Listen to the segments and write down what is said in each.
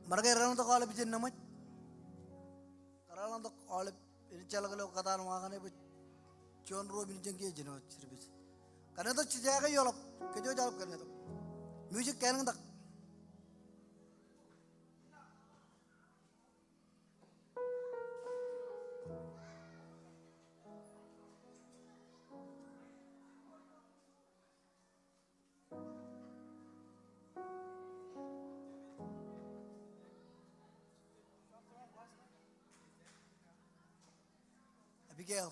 Marga erang to kalip jen namaj. Karalang to kalip ini calakalo kata nuangane bu John Robin jengki jeno service. Karena to cijaga yolap kejo jalap karena to. Music kenang tak. Abigail.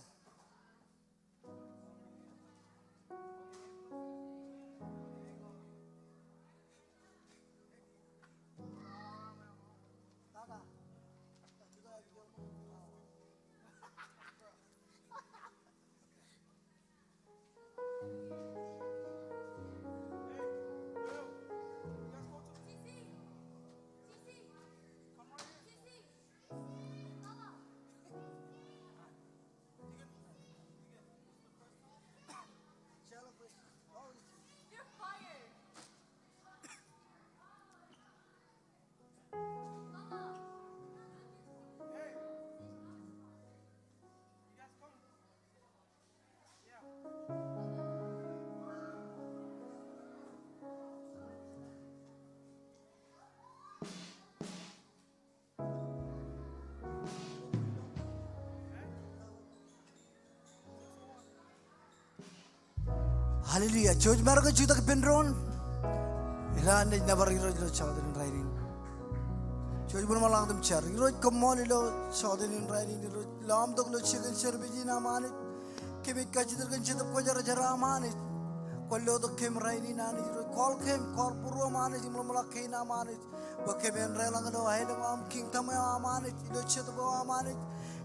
Hallelujah. Church marga chuta kependron. Ilan ni nabar iro chawdin rairin. Church bun malang tum char. Iro kamon ilo chawdin rairin iro lam dok lo chicken serbeji na mani. Kemi kachidar kan chitap ko jara jara mani. Kollo dok kem rairin ani iro kol puru mani jimlo malak kei na mani. Bakemen railang lo ailang am king tamaya mani ilo chitap ko mani.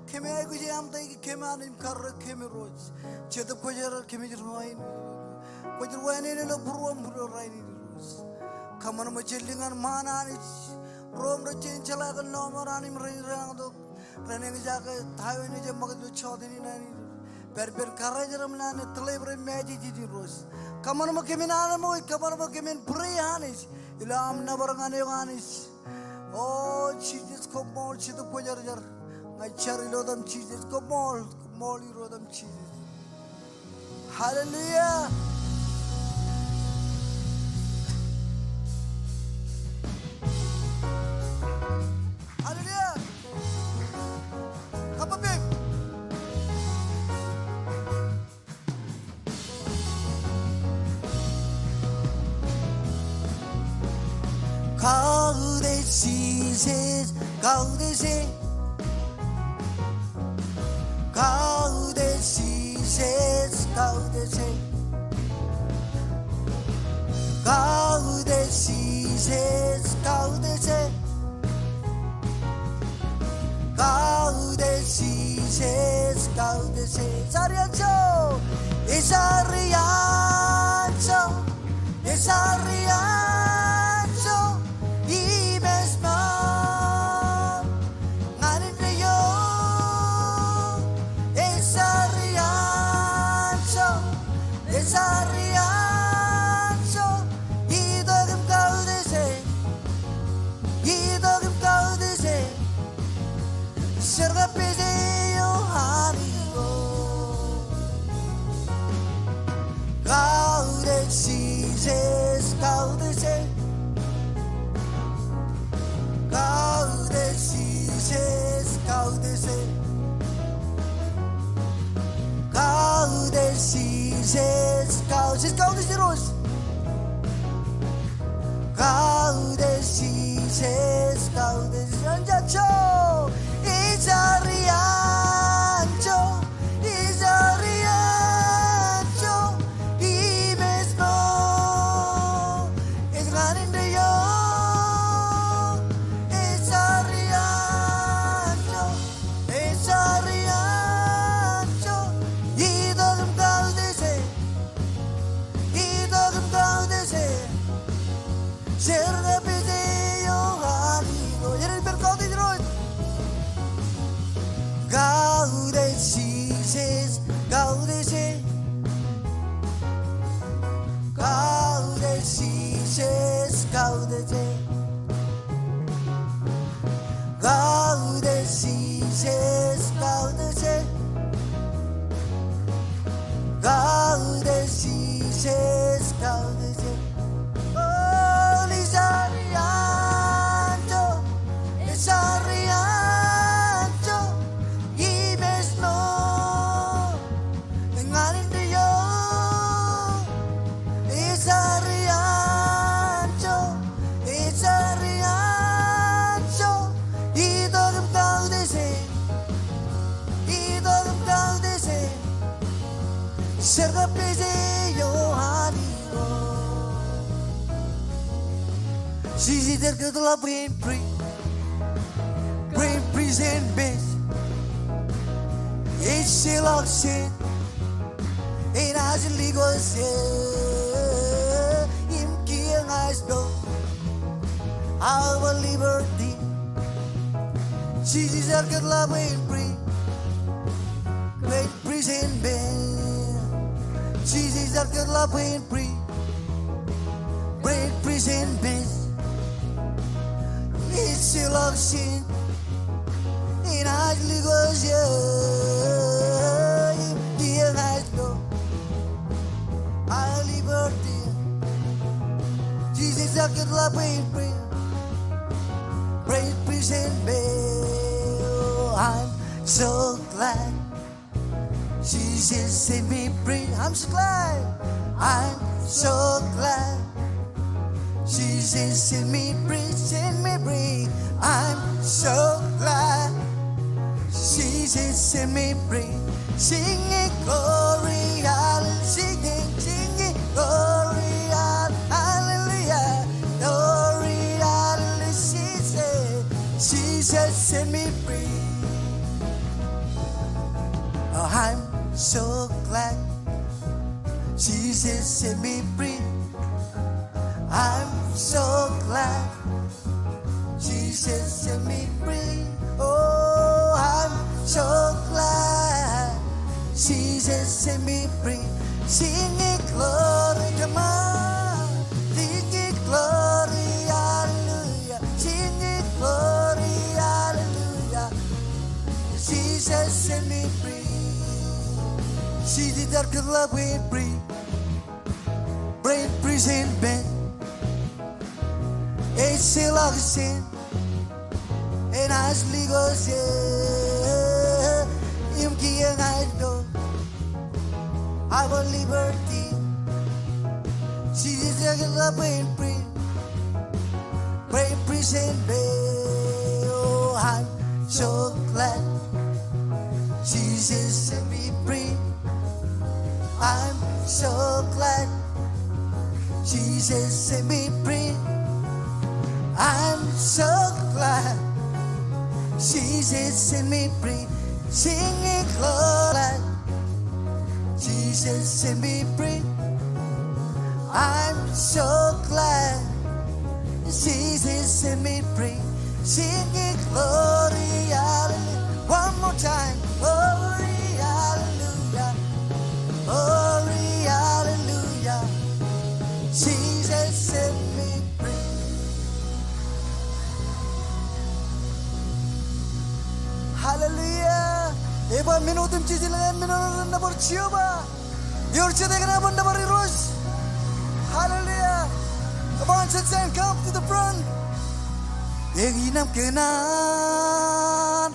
Kemi ay kuji am tay kemi anim kar kemi roj. Chitap ko jara kemi jirwain. Wajar wani ni lo buruam buru rai ni terus. Kaman macelingan mana ni? Rom rajin celakan nomor ani merin rang tu. Rene ni jaga tahu ni je makan tu cawdi ni nani. Per karai jeram nani telebra meji jadi terus. Kaman makemin ana mo, kaman makemin pray anis. Ilam na barang ane anis. Oh Jesus komol situ wajar jar. Ngai cari lo dam Jesus komol iro dam Jesus. Hallelujah. 가을의 시세 가을의 시세 자리한죠 이 자리한죠 이 베스만 나는 돼요 이 자리한죠 이 더금 가운데세 serga peseyo harigo 가을의 시세 앉았죠 이 자리에 앉죠 이 메스모 이제 가는데요 이 자리에 앉죠 이 더금 가운데세 serga peseyo harigo ye를 별 가운데 들어 가을의 시세 Taudese Oh Lisarianto Lisarianto Imesno Ngalindiyo Lisarianto Lisarianto Idogam Taudese Idogam Taudese Serga Pese Yohaniro Sisi terketelah brain present base It's still oxen It has a legal say Im kiang eyes blow Our liberty Sisi terketelah brain present base Sisi terketelah brain present base It's still oxen In Ashley goes Dear night go Our liberty Jesus I could love Praise present bail I'm so glad Jesus set me free I'm so glad Jesus set me free I'm so glad Jesus set me free Singing glory, hallelujah Singing glory, hallelujah Glory, hallelujah Jesus set me free Oh, I'm so glad Jesus set me free I'm so glad Jesus set me free Oh, I'm so glad Jesus set me free Singing glory, come on Singing glory, hallelujah Singing glory, hallelujah Jesus set me free Jesus terketelah brain present band It's still oxen And Ashley goes Im kiang eyes blow Our liberty Jesus terketelah brain present band Oh, I'm so glad Jesus set me free I'm so glad Jesus set me free I'm so glad Jesus set me free Singing glad Jesus set me free I'm so glad Jesus set me free Singing glory, hallelujah One more time Glory, hallelujah Glory, hallelujah Jesus set me free Hallelujah Eba minutum cicilan minutum na berciuba Diurcite kena benda berirus Hallelujah Come on, church and come to the front Eginam kenan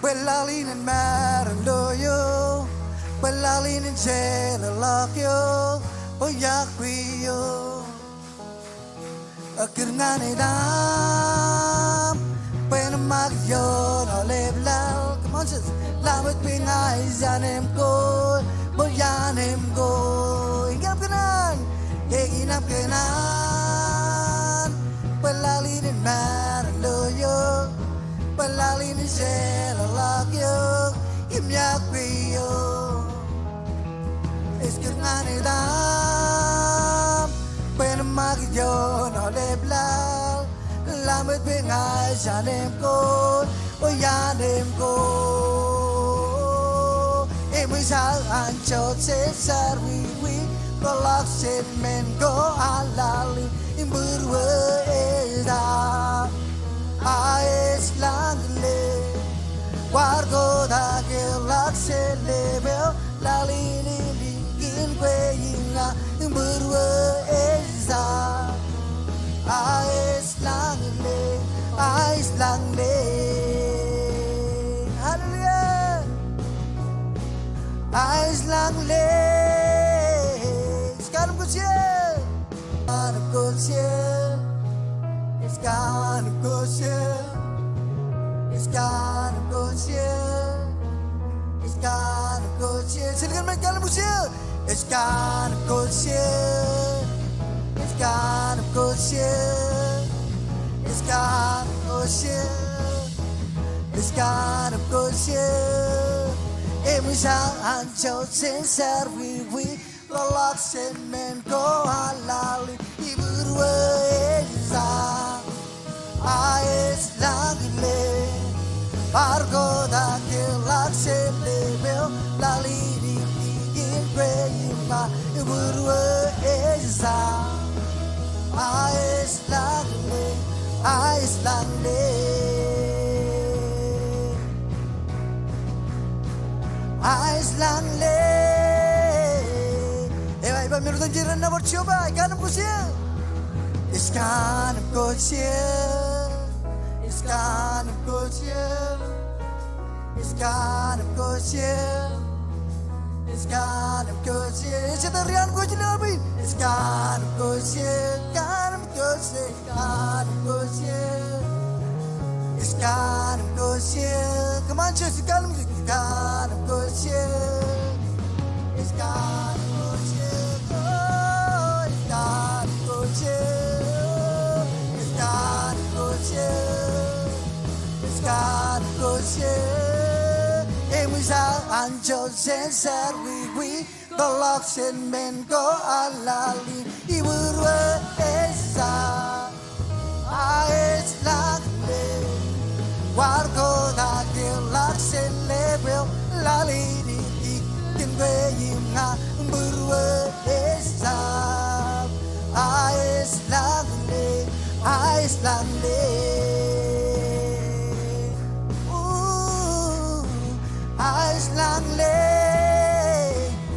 Belalinin marandoyo Belalinin celalakyo Oyakwiyo Akirngan edam Penamagyo no leblal Come on, church Lawit pingay zanem ko Boyanem ko Eginam kenan Belalinin marandoyo Belalinin celalakyo Imyakwiyo Iskirngan edam Penamagyo no leblal Lamit pingay zanem ko Boyanem ko Emisal anchot se sarwiwi Kolaksin men go alali Imburwe eda Aes langle Wargo da gelakse lebel Lali lili in kwe inga Imburwe good, it's kind of good, it's kind of good, it's kind of good, silakan mainkan musik. It's kind of good, it's kind of good, it's kind of good, it's kind of good, Emisang anjau sensar wiwi lolak semen ko halali iburwe eza ais langile pargo da kelak selebel lali di tigin preyima iburwe eza ais langile ais langile Aislan le, iba meron jiran na bercoba, ikanam kusia, iskanam kusia, iskanam kusia, iskanam kusia, iskanam kusia, setarian kusia nabi, iskanam kusia, iskanam kusia, iskanam kusia, iskanam kusia, kemancu iskanam kusia. God of good shit. It's God of good shit. Oh, it's God of good shit. It's God of good shit. It's God of good shit. And we saw angels and said we the locks and men go alali. He would wear esa. It's like Wargo da kelak selebel lali di tingwe yinga burwe esab ais langle ais langle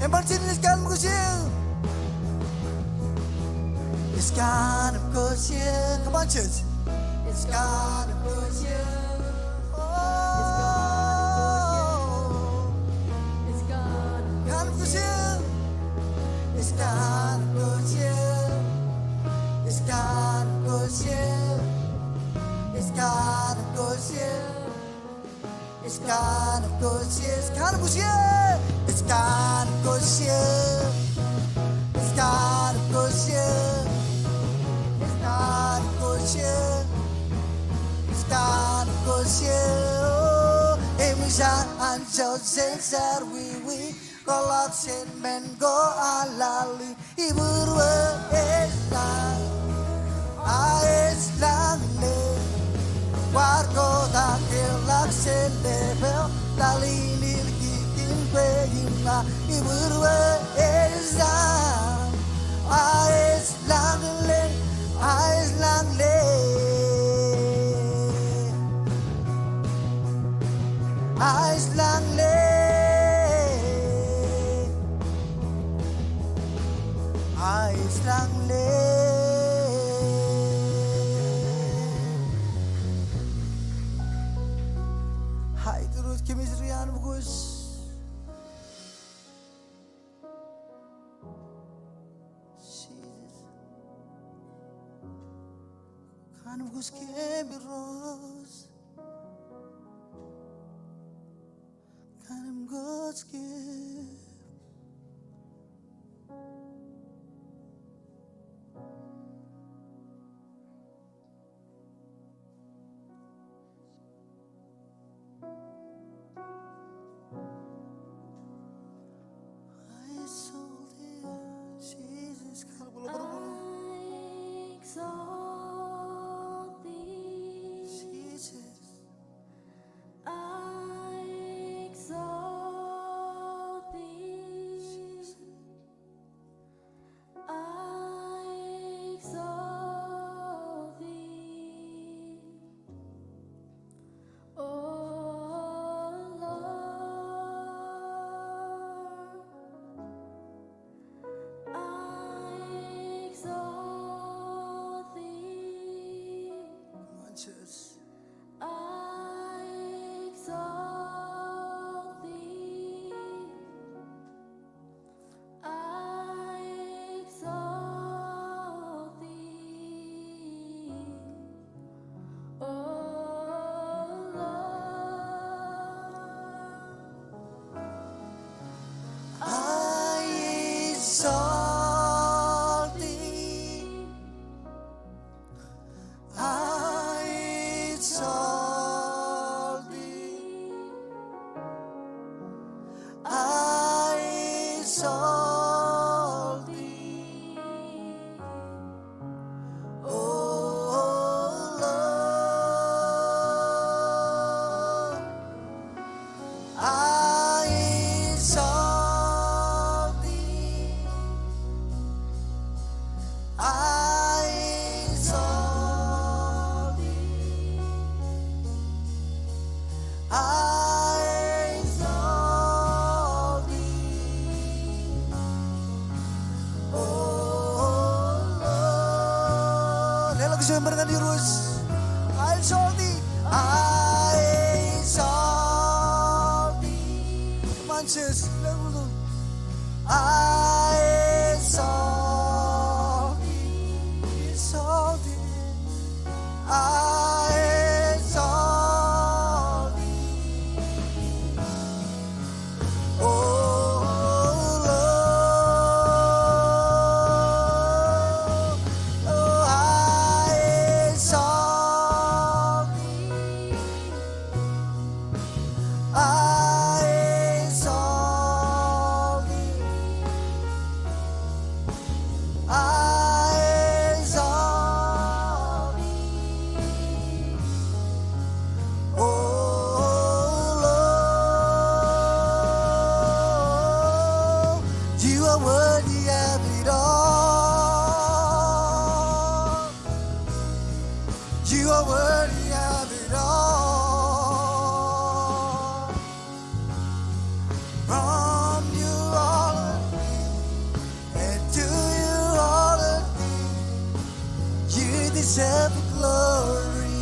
emang jeniskan musim it's kind of good come on church it's kind of good It's kind of good, it's kind of good, it's kind of good, it's kind of good, it's kind of good, it's kind of good, it's kind of good, it's kind of good, it's kind of good, emisang anjau sensar wiwi kolak sen men go alali iburwe esa ais langle wargo da kelak sen lebel lali nilgitin peyima iburwe esa ais langle ais langle ais langle ais langle hai terus kemisrian bagus kan bagus kebiros kan bagus ke Jesus. gusto mo di Rus. I'll solve thee. I solve thee. Come on, sis. I solve thee. Solve thee. I solve thee. Oh Lord, oh I solve thee. I solve thee. I solve thee. Oh Lord, you are worthy of it all. You are worthy of it all. From you all of me, and to you all of me, you deserve the glory.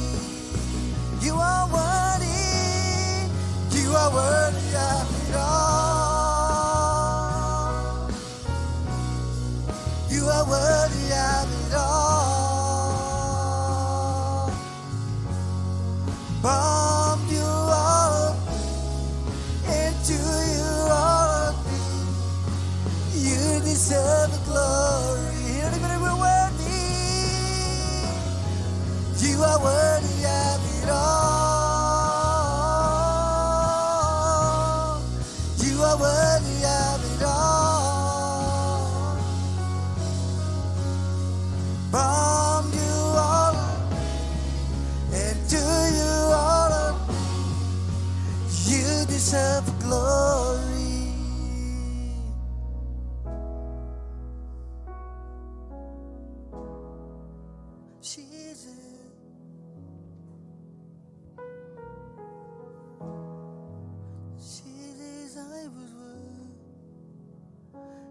You are worthy. You are worthy of it all. You are worthy of it all. From you all of me, and to you all of me, you deserve the glory. Anybody we're worthy. You are worthy of it all. You are worthy of it all. From you all of me, and to you all of me, you deserve the glory. Jesus, Jesus, I was worth.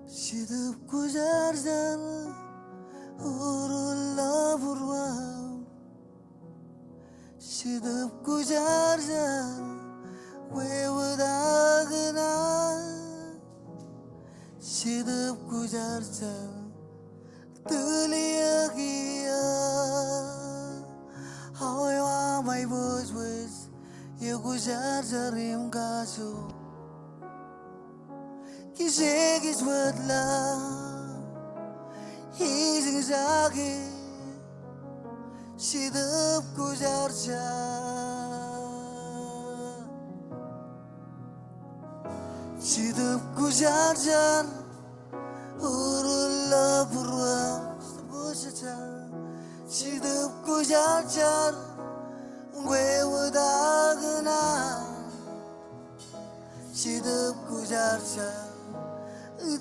Sidap gujar jana, urullah burwam. Sidap gujar jana, wewudagna. Sidap gujar jana, tuliyagiya. How I want my voice was, you gujar jarim kaso. Kisig is what love, he's in zagi. Sidap gujar jana, sidap gujar jana, urullah burwam. Sidap gujar jana, wewudagna. Sidap gujar jana,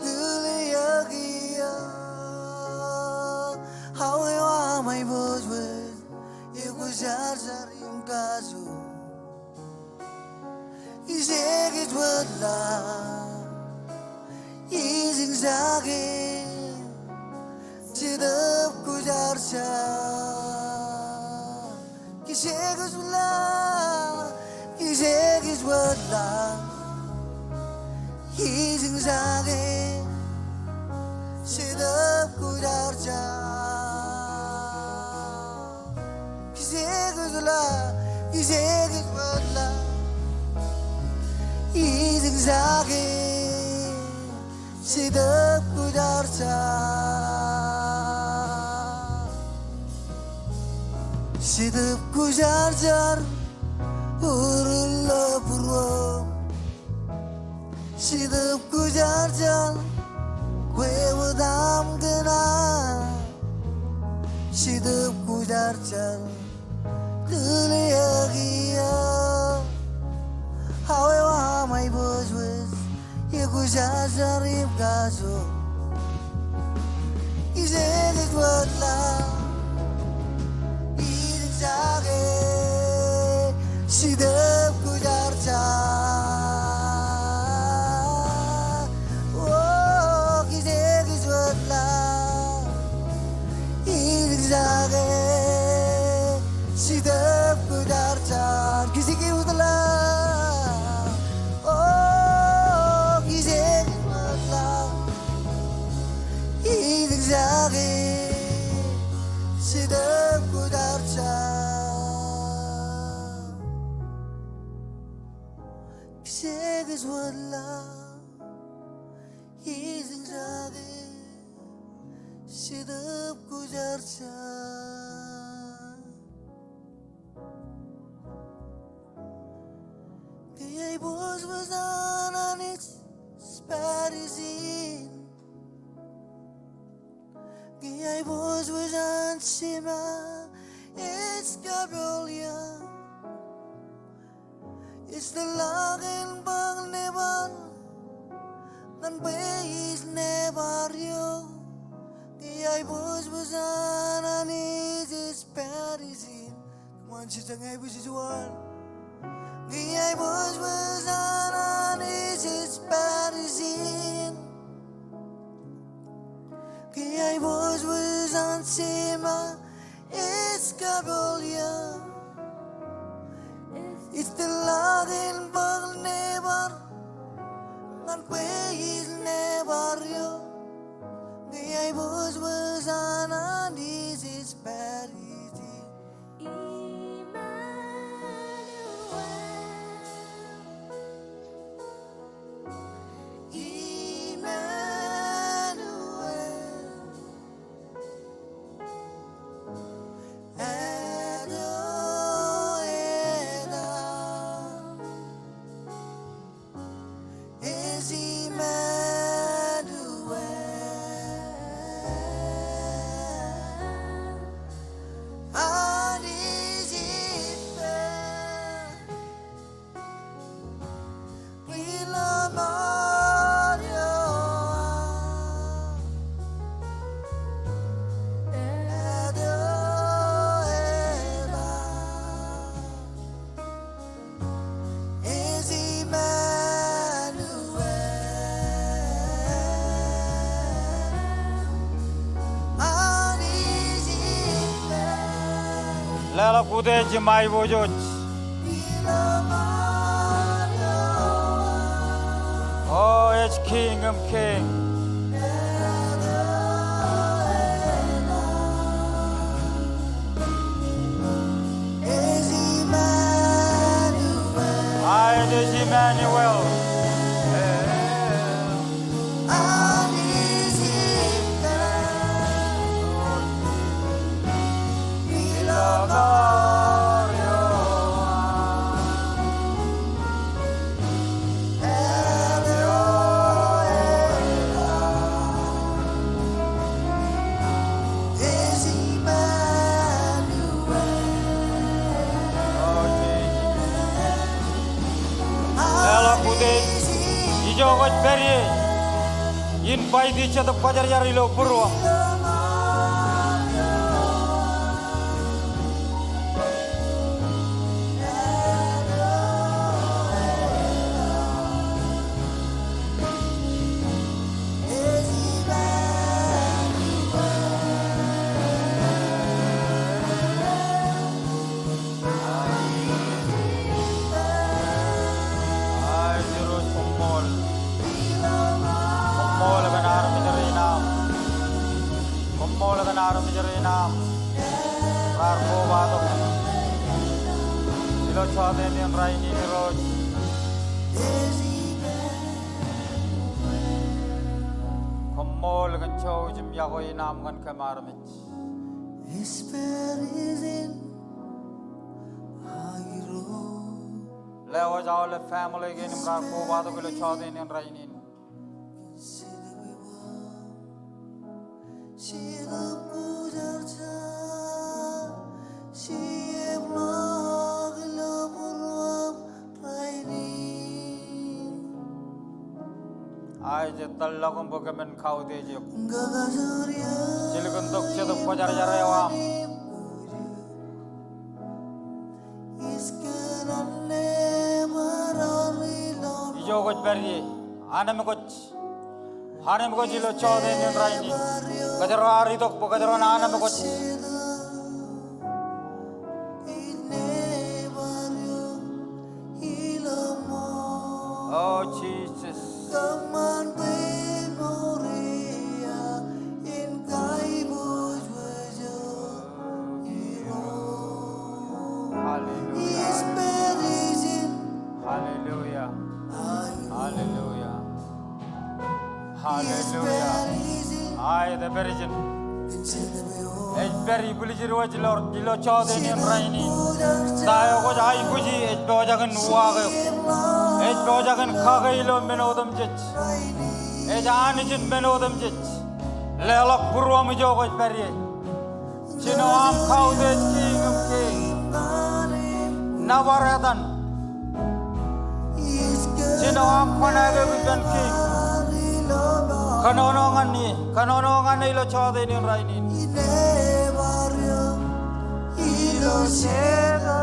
tuliyagiya. How I want my voice was, you gujar jarim kaso. Isig it what love, he's in zagi. Sidap gujar jana, kisig is love, kisig is what love, he's in zagi. Sidap gujar jana, kisig is love, kisig is what love, he's in zagi. Sidap gujar jana, sidap gujar jana, urullah burwam. Sidap gujar jana, wewudagna. Sidap gujar jana, tuliyagiya. How I want my voice was, you gujar jarim kaso. Isig it what love, he's in zagi. Sidap gujar jana, oh, kisig is what love, he's in zagi. hidupku darca Segas wala Ising sagi hidupku darca Kaya'y buwas-buwasan ang isparizin Kaya'y buwas-buwasan sima iskabulya Istalakin pagneban Nan beis nebaryo Kaya'y buwas-buwasan ang isparizin Come on, sister, ngay buwas-buwasan Kaya'y buwas-buwasan ang isparizin Kaya'y buwas-buwasan sima iskabulya Istalakin pagneban Nan beis nebaryo Kaya'y buwas-buwasan ang isparizin Lala kude jimai bojoj. Oh, it's King of King. I is Emmanuel. Ijogot beri in bai di chata pajar yari lo purwa Aram Jarina, Rarko Batok, Ilo Chaden and Raini Road. Komol and Chow Jim Yagoy Nam and Kamaramit. There was all the family again in Rarko Batok, Ilo Chaden and Raini. I just tell Lagum Bogaman cow de Jok. Silicon Dok Chedok Pajar Jarewa. Ijogot Berry, Anamagot, Hanamagot, Choden and Raini, Kajarari Dok Bogadron Anamagot. Oh, Jesus. Hallelujah. I the virgin. Very bully was Lord, Dilo Chowden and Rainy. Dio was I Buji, a Dojagan Waga, a Dojagan Kagailo Menodum Jets, a Janijin Menodum Jets, Lelok Puruamijo was Perrier. Chino am Kaudet King of King, Navaradan. Chino am Panaga with King. Kanonongan ilo Chowden and Rainy. Ilo Sheda,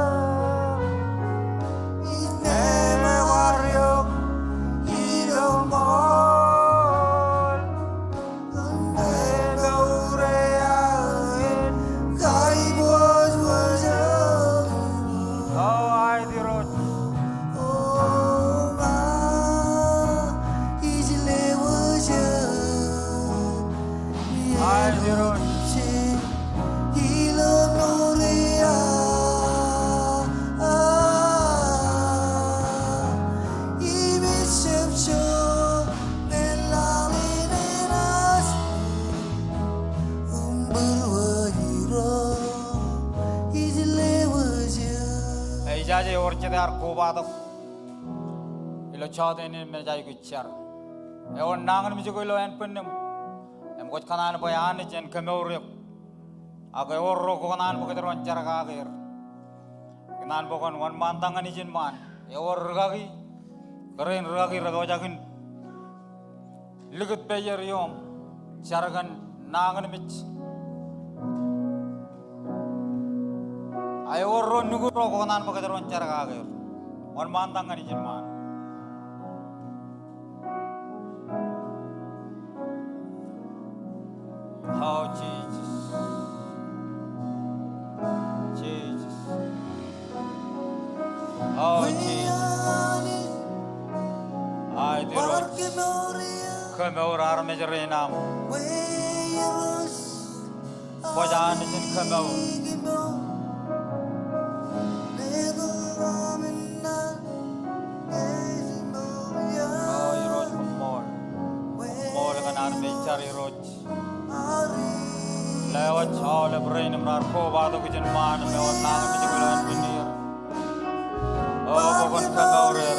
Wario, Ilo Mol, Ego Urea, Kai was oh, I the road. Oh, ma, easily was I the road. Jaje orchedar kobado ilo Chowden in Majai Guchar. Ewan Nangan Mijugo and Pundum, and what Kanan by Anich and Camorium. Agoro Gonan Bogatan Jaragir. Nan Bogan one man Tanganijin man, Eor Rugagi, Korean Rugagi Ragojagan. Look at Bayer Yom, Jaragan Nanganimich. I or Nugu Rogonan Bogatan Jaragir. One man Tanganijin man. Oh, Jesus. Jesus. Oh, Jesus. I do. Come over our Majorinam. Pojan is in come over. Oh, you wrote for more. More than our Michari wrote. Lewat all the brain of Narco, the Vision Man, and our Nagabijulo engineer. Oh, Bogan Kanorer.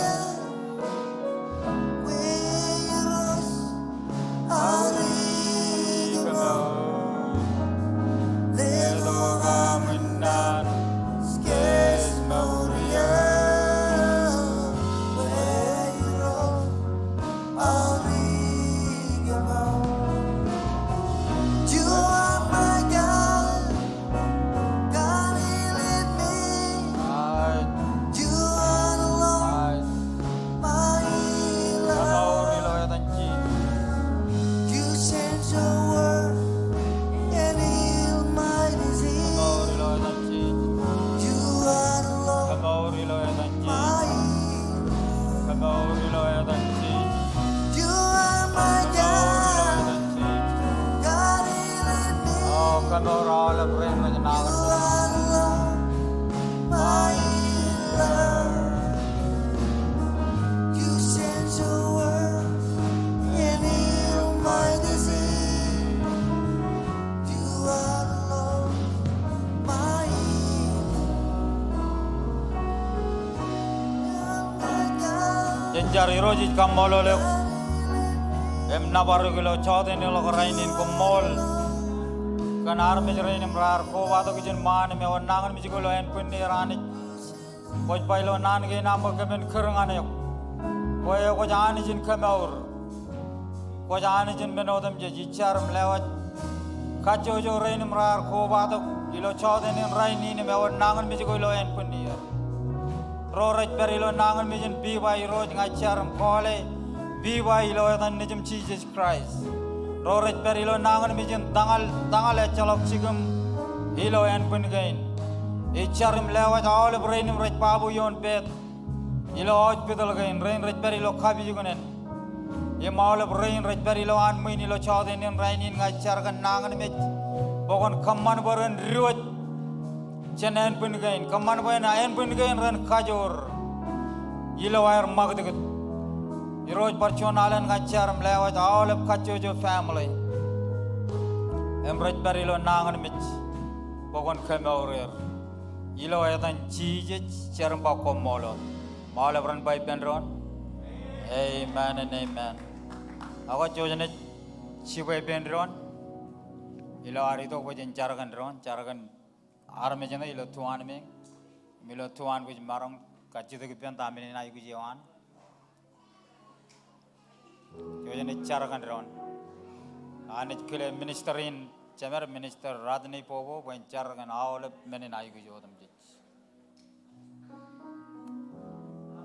Jari roji kamolo le em nabaru gelo Chowden lo rainin ko mol kan arme rainin rar ko wato kijen man me wonangan mi gelo en punni rani ko pailo nan ge nam ke men khurngane ko jani jin kamaur ko jani jin benodam je jicharam lewat kacho jo rainin rar ko wato gelo Chowden rainin me wonangan mi gelo en punni Roraj perilo nangan mijin biwa iroj ngacharam kole biwa ilo etan nijim Jesus Christ. Roraj perilo nangan mijin dangal echalok chigum ilo en pungain. Icharim lewat all brainim raj babu yon pet ilo oj pedal gain rain raj perilo khabi jugunen. Ye maul brain raj perilo an min ilo Chowden rainin ngachar kan nangan mij pokon kamman baran riwaj Chenen pungain, kaman pun ayen pungain ran kajor, ilo air magdegut. Iroj percunalan ngajar melewat all of kacujo family. Emroj berilo nangan mit. Pokon kemaurir. Ilo ayatan cijit cerem bakom molo. Molo beran bay pendron. Amen and amen. Aku jojane cibai pendron. Ilo hari itu aku jarakan dron, jarakan arme jana ilo tuan me. Milo tuan kuj marang kacu tu kipian tamin na kuj jawan. Jojane jarakan dron. Ane kile ministerin, cemer minister Radni Pogo, bukan jarakan awal meni na kuj jodam je.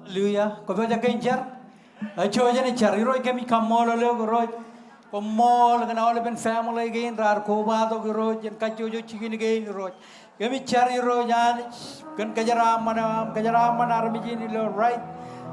Hallelujah. Kau baca kencar. Ajo aja ni cari roy kami kamol leo roy. Kamol kan awal ben family again. Rar koba to roy. Jan kajo jo chikin again roy. Kami cari roy jan kan kajaram mana armijin lo right.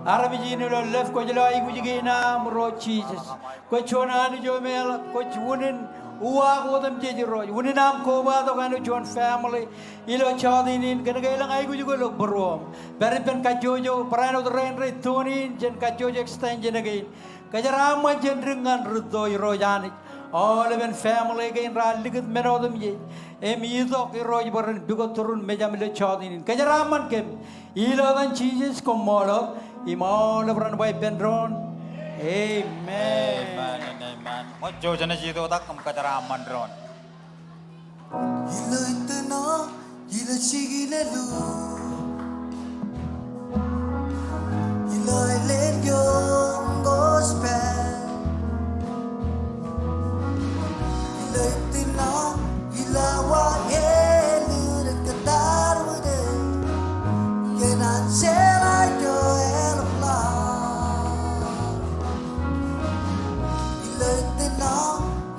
Armijin lo left ko jelo ay kujikin na roy Jesus. Ko chona ni jo mel ko chunin. Uwa ko tam jeji roy. Unin nam koba to kan John family. Ilo chadinin kan kailang ay kujikin lo berom. Beripen kajojo perano terrain retunin jen kajojo extension again. Kajarama jen ringan rutoi rojani. All even family again raligit menodum ye. Emido ki roj beren bigo turun mejamile chadinin. Kajaraman kem. Ilo dan Jesus komolo. Imol beran by pendron. Amen. Amen and amen. Mo jojane jido tak kam kajaraman dron. Ilo ito na, ilo sige na lu. Ilo ilen yung gospel. Ilo ito na, ilo wa yelu nagkatar mo din. Kenan sila yo elapla. Ilo ito na,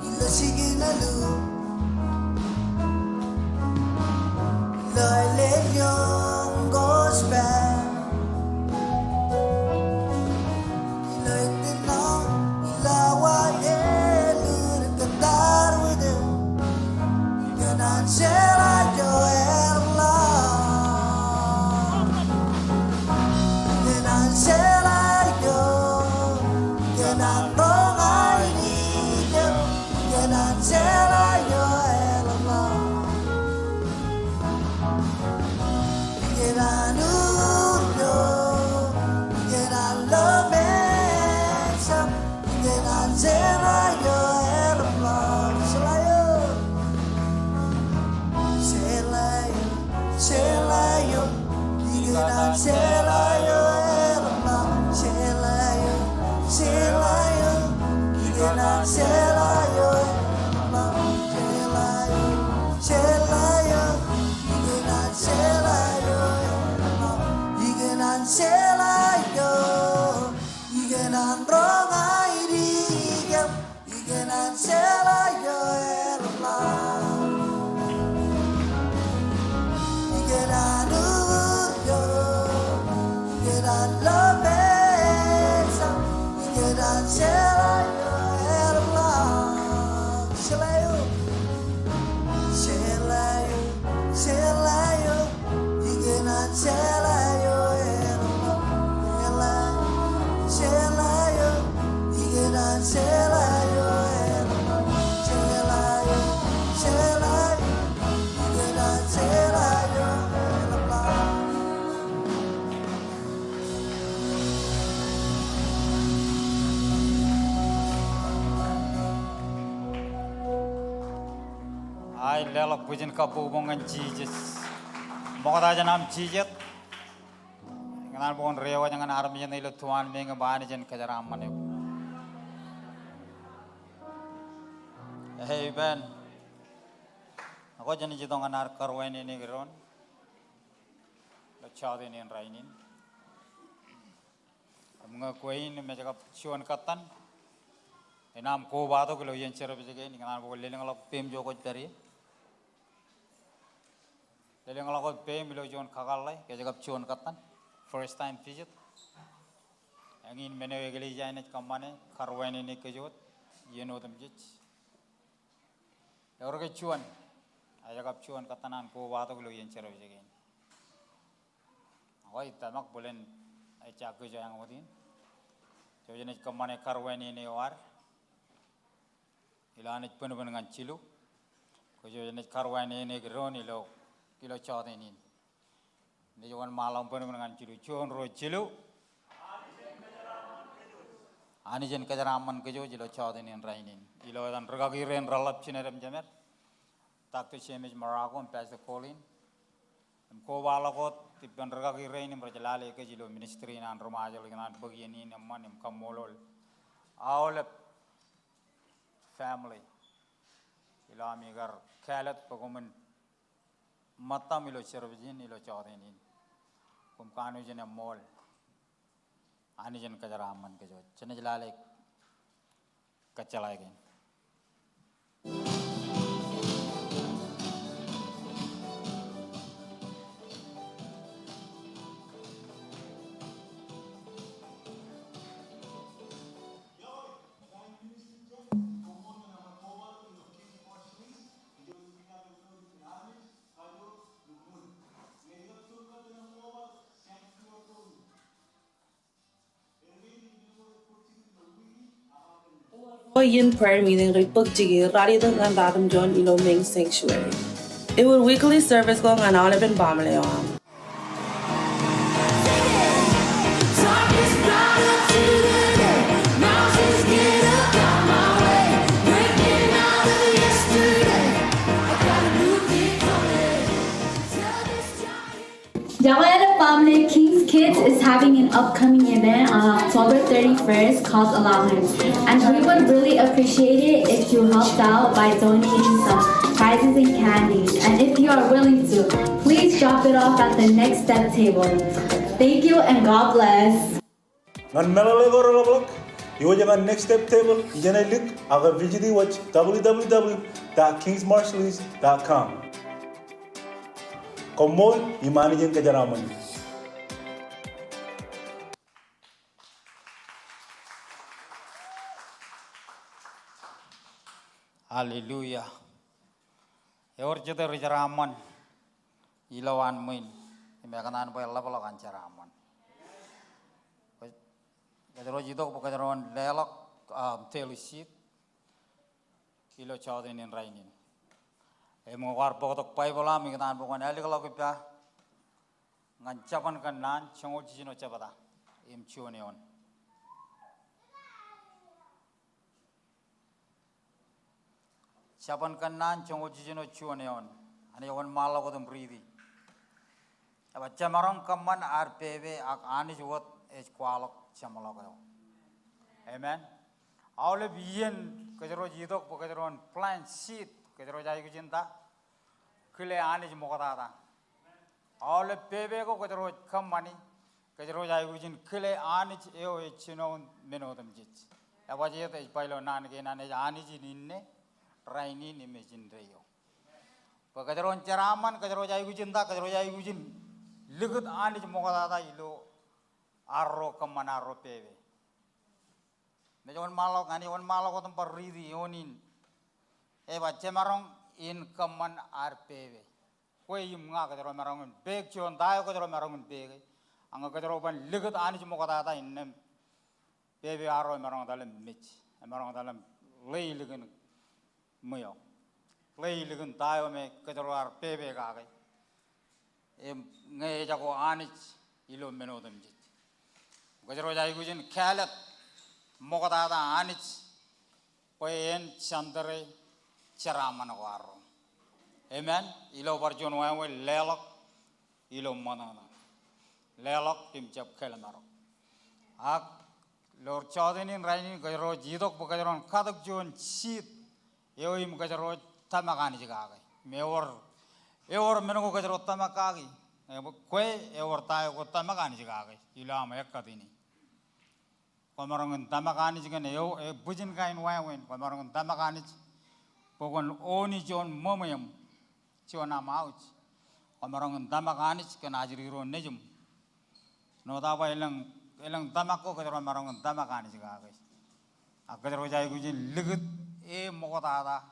ilo sige na lu. Let young gospel. Let the now, ilawa yelu cantar with it. Can answer yo erla. Can answer yo. Can andong I need you. Can answer yo erla. Ay lelak bujin kapu bongan Jesus. Moga aja nam Jesus. Kenal bongan rewa jangan army jan ilo tuan menga bani jan kajaraman yo. Hey Ben. Ako jan jitong anar karwain ini geron. Lo chade ni rainin. Mga kuain meja kap chuan katan. Enam ko bato kilo yen cerap jage ni kenal bongan leling alok pem joko teri. Leling alok pem bilo jon kakalai keja kap chuan katan. First time visit. Angin mene geli jaine kamane karwain ini kejot. Yeno tam jij. Orang ke cuan, aja kap cuan katanan ko bato kilo yen cerap jage. Awai tamak bolen aja kerja yang odin. Jojenit kemane karweni ini war. Ilanit penuh dengan cilu. Jojenit karweni ini geron ilo cawat ini. Ini jangan malam penuh dengan cilu. Cuan ro cilu. Ani jen kejaraman kejo ilo cawat ini rainin. Ilo dan regagi ren ralap cinerem jamer. Tak tu semej maragon pas the calling. Ko balakot tipan regagi rein merjalale ke jilo ministry nan romaja dengan bagian ini namman kamolol. All family. Ila migar kalat pagumen matam ilo servijin ilo chawdenin. Kum kanu jen mall. Ani jen kajaraman kejo. Chene jalale kacalai gen. Yin prayer meeting Ripukjigi, Radidan and Dadam John Iloming Sanctuary. It would weekly service going on all in Bamaleon. Jawada Family King's Kids is having an upcoming event on October 31st called Allow Him. And we would really appreciate it if you helped out by donating some prizes and candies. And if you are willing to, please drop it off at the next step table. Thank you and God bless. Ngan melale gorolok, yo jangan next step table, ijana lik aga vigidi watch www.kingsmarshallis.com. Komol imani jen kajaraman. Hallelujah. Yor jeder jaraman ilawan main. Imekanan po Allah pelakan jaraman. Kadro jidok po kadron lelok telusit ilo chawdenin rainin. Emo war pokok pai bola mi kan pokok ali kalau kita ngancapan kan nan cengol jino cabata em chuoneon. Capan kan nan cengol jino chuoneon. Ani yawan malah ko tum breathe. Aba camarong kaman RPV ak ani juot es kualok camalo ko. Amen. Awle bien kajero jidok po kajeron plan sheet kajero jai ko cinta kile ani jmo ko tata. Awle PV ko kajero kamani kajero jai ko jin kile ani eo e chino menotam jit. Aba jeta is pailo nan ke nan ani jin inne raini ni mejin reyo. Po kajero ceraman kajero jai ko cinta kajero jai ko jin ligut ani jmo ko tata ilo arro kamana arro PV. Mejon malok ani on malok ko tempat ridi onin. Baca marong income man RPV. Kue im nga kadro marong beg cion dayo kadro marong beg. Anga kadro ban ligut ani cuma kata innem. PV aro marong dalam mitch. Marong dalam lay ligun muyo. Lay ligun dayo me kadro RPV kagai. Ngay jago ani ilo menodem jit. Kadro jai gujin kalat. Mokata anich poen chandare charaman waro. Amen. Ilo barjon wae lelok ilo manana. Lelok tim chap kelamaro. Ak lor chaudenin rainin kajro jidok bukajron kadak jon chit eo im kajro tamakani jigagai. Eor menoko kajro tamakagi. Kue eor tayo ko tamakani jigagai. Ilo ama yakatini. Komarongan tamakani juga neo bujin kain wawen komarongan tamakani pokon oni jon momayam ciona mauch komarongan tamakani kan ajriro nejum no tapa elang tamako kadro marongan tamakani juga guys akadro jai gujin ligut mokota ada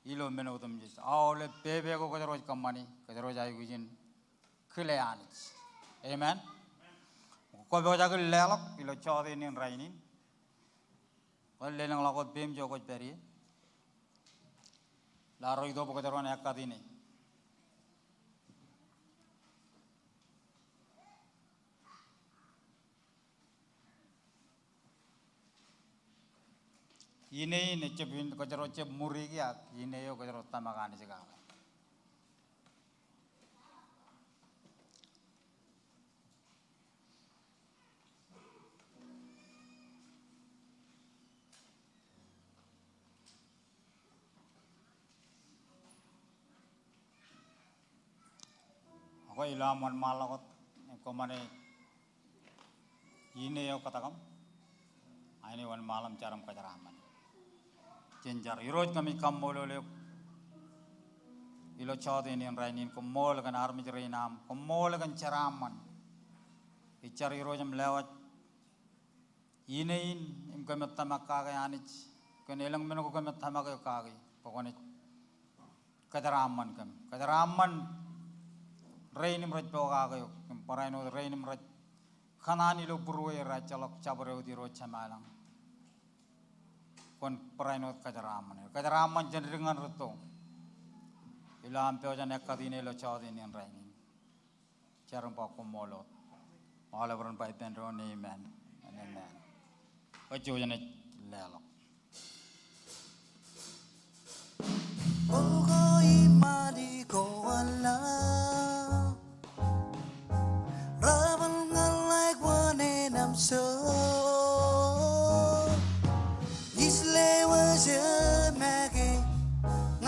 ilo menotum jis awle bebe ko kadro kamani kadro jai gujin kleani amen Ko be jagal lelok ilo chode nin rainin. Ko lelang lakot bim jo ko peri. Laro ido ko teron yakadini. Ini cebin ko jero ceb muri ya ini yo ko jero tamakan juga. Ako ilaman malakot ko mane ini yo katakam. Ini wan malam caram kajaraman. Jenjar iroj kami kammolo le ilo chode ni rainin kommol kan armi jerinam kommol kan caraman icar irojam lewat inein im kami tamaka ga anich kan elang meno ko kami tamaka ka ga pokone kajaraman rainim raj po ka ga paraino rainim raj khanani lo purwe ra chalok chabare udi ro chamalang kon perainot kajaraman jenringan ruto ilam pe ojan ekadine lo chaudine en rainin charum pa komolot all over by pendro amen and amen ojo jane lelo Ogo imani ko ala Ravan like one and I'm so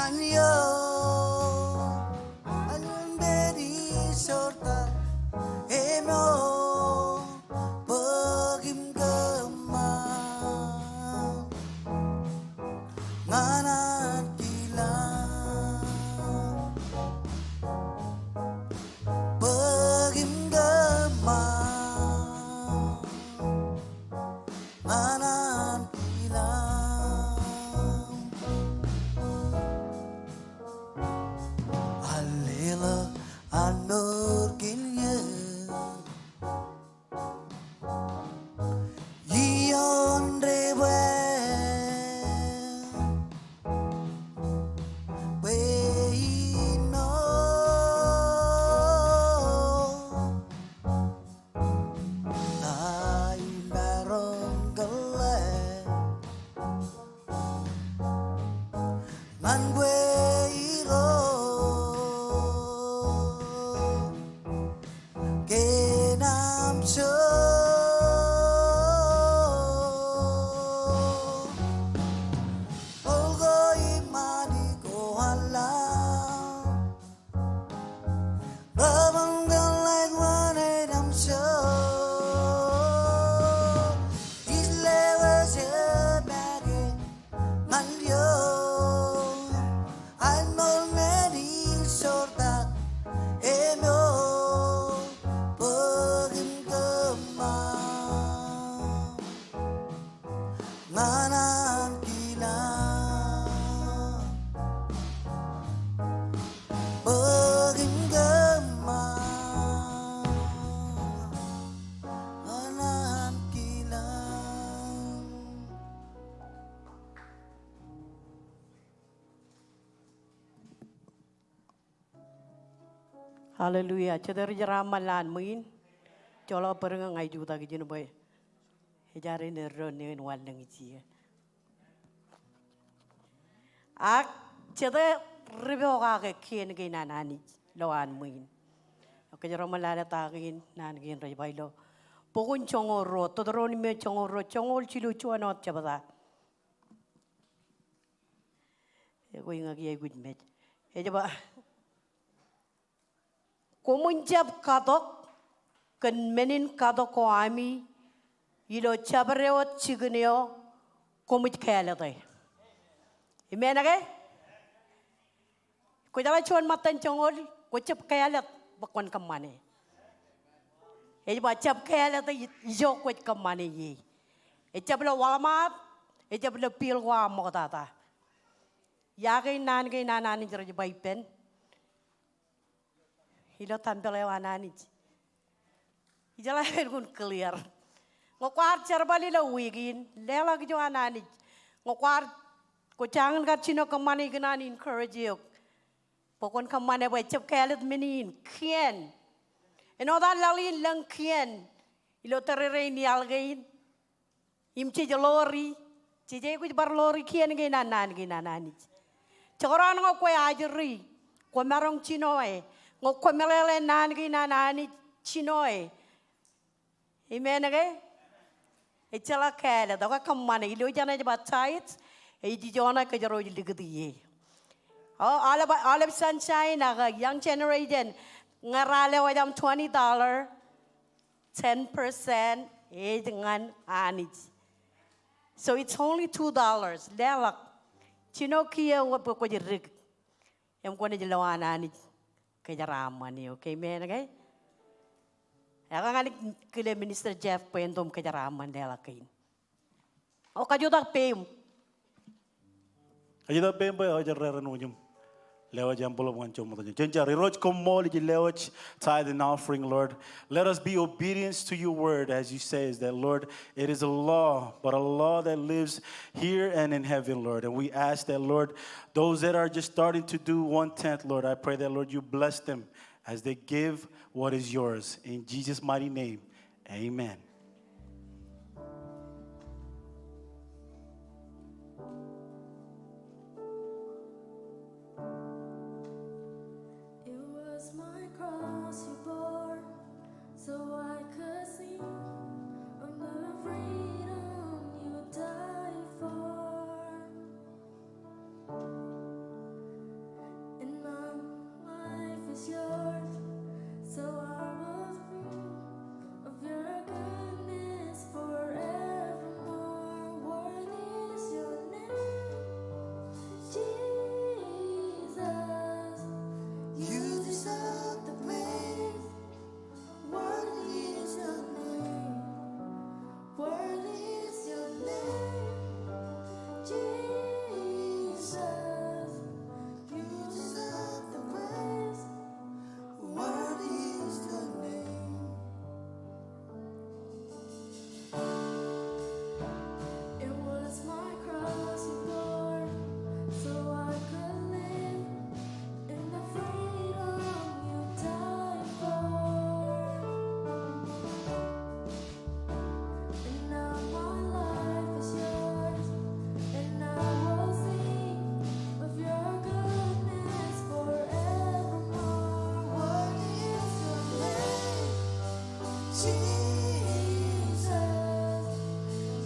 Yo, alun beri sorta emo pagim gama nganat kila pagim gama nganat kila Anur kilye Yion rewe Weino Lain barong gele Nan weiro Haleluya. Cedera jeramalan muin. Jolo perengang ngai juta gijin boy. Hejare neron nen wal nang iji. Ak cedera ribeo ka kien gin nanani loan muin. Oke jeramalan takin nan gin rai bailo. Pokun chongoro, todoroni me chongoro, chongol chilu chuanot chabada. Ego ingagi ay good match. Ejaba. Kumunjab kadok kan menin kadok ko ami ilo chabareo chigneo kumut kaya tay. Amen agay? Kung dapat chuan matan chongol, kuchap kaya lat bakwan kamane. Ejba chap kaya lat ijo kuch kamane ye. Ejablo walamat, ejablo pilwa mo tata. Yakin nanan jero baipen. Hilo tampil lewananij. Ijalahin kun clear. Ngokwar charbali la wigin. Lela gjo anani. Ngokwar ko jangan kat chino kamani ganani encourage you. Pokon kamane ba chap kalit minin kien. Eno da lalin lang kien. Ilo terere ni algain. Imche jalori. Cije ku bar lori kien ge nanani. Choran ngo ko ajri. Ko marong chinoe. Ngo ko melele nanani chinoe. Amen again. Ichala kala da ka kamane ilo jana ba tait. E di jona ka jaro ligdi. Oh, all of sunshine aga young generation ngarale wadam $20, 10% e dengan anij. So it's only $2. Lelak. Chino kia wa ko jirig. Em ko ni lawan anij. Kaya raman ni okay men okay? Aga ngalik kile Minister Jeff Pendom kaya raman lelakin. O kajudak pem. Ajida pemba ajar renunjum. Lewa jampolo wancho motonya. Jenja riroj komoli ji lewach tithe and offering, Lord. Let us be obedience to your word, as you say, is that, Lord, it is a law, but a law that lives here and in heaven, Lord. And we ask that, Lord, those that are just starting to do 1/10, Lord, I pray that, Lord, you bless them as they give what is yours. In Jesus' mighty name, amen. It was my cross you bore, so I could sing of the freedom you died for. And my life is yours, so I will sing of your goodness forevermore. Worthy is your name, Jesus. You deserve the praise. Worthy is your name. Worthy is your name, Jesus. You deserve the praise. Worthy is your name. It was my cross you bore, so I could live in the freedom you died for. And now my life is yours, and I will sing of your goodness forevermore. Worthy is your name, Jesus.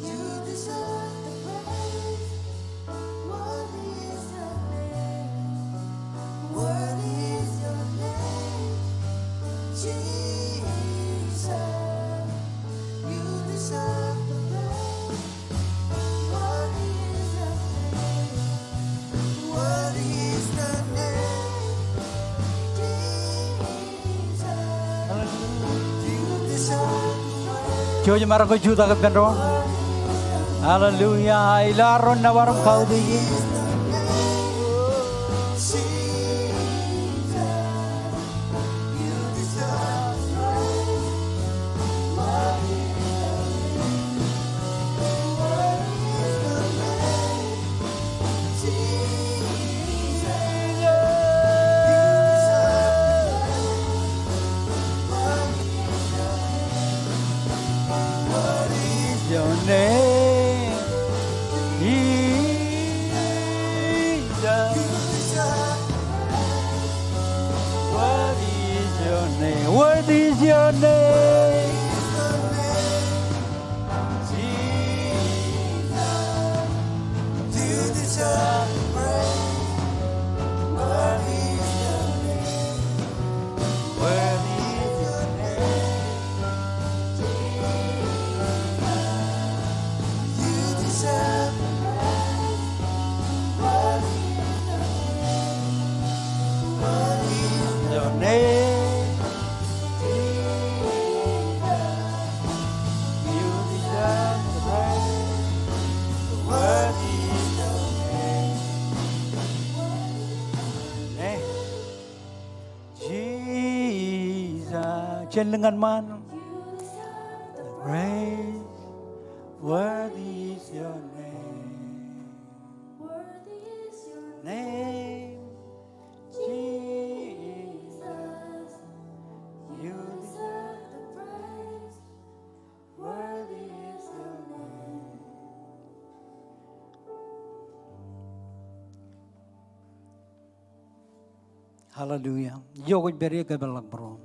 You deserve the praise. Worthy is your name. Worthy is your name, Jesus. You deserve the praise. Worthy is your name. Worthy is the name, Jesus. You deserve the praise. Jojo marako juta ka benron. Hallelujah. Ilaron na waram kau di. Your name, Jesus. What is your name? What is your name? Jesus. You deserve the praise. What is your name? What is your name? You deserve the praise. What is your name? You deserve the praise. What is your name? Jesus. Trên lưng anh man. You praise. Worthy is your name. Worthy is your Name, Jesus. You deserve the praise. worthy is your name. Hallelujah. Yo beri ke belak bro.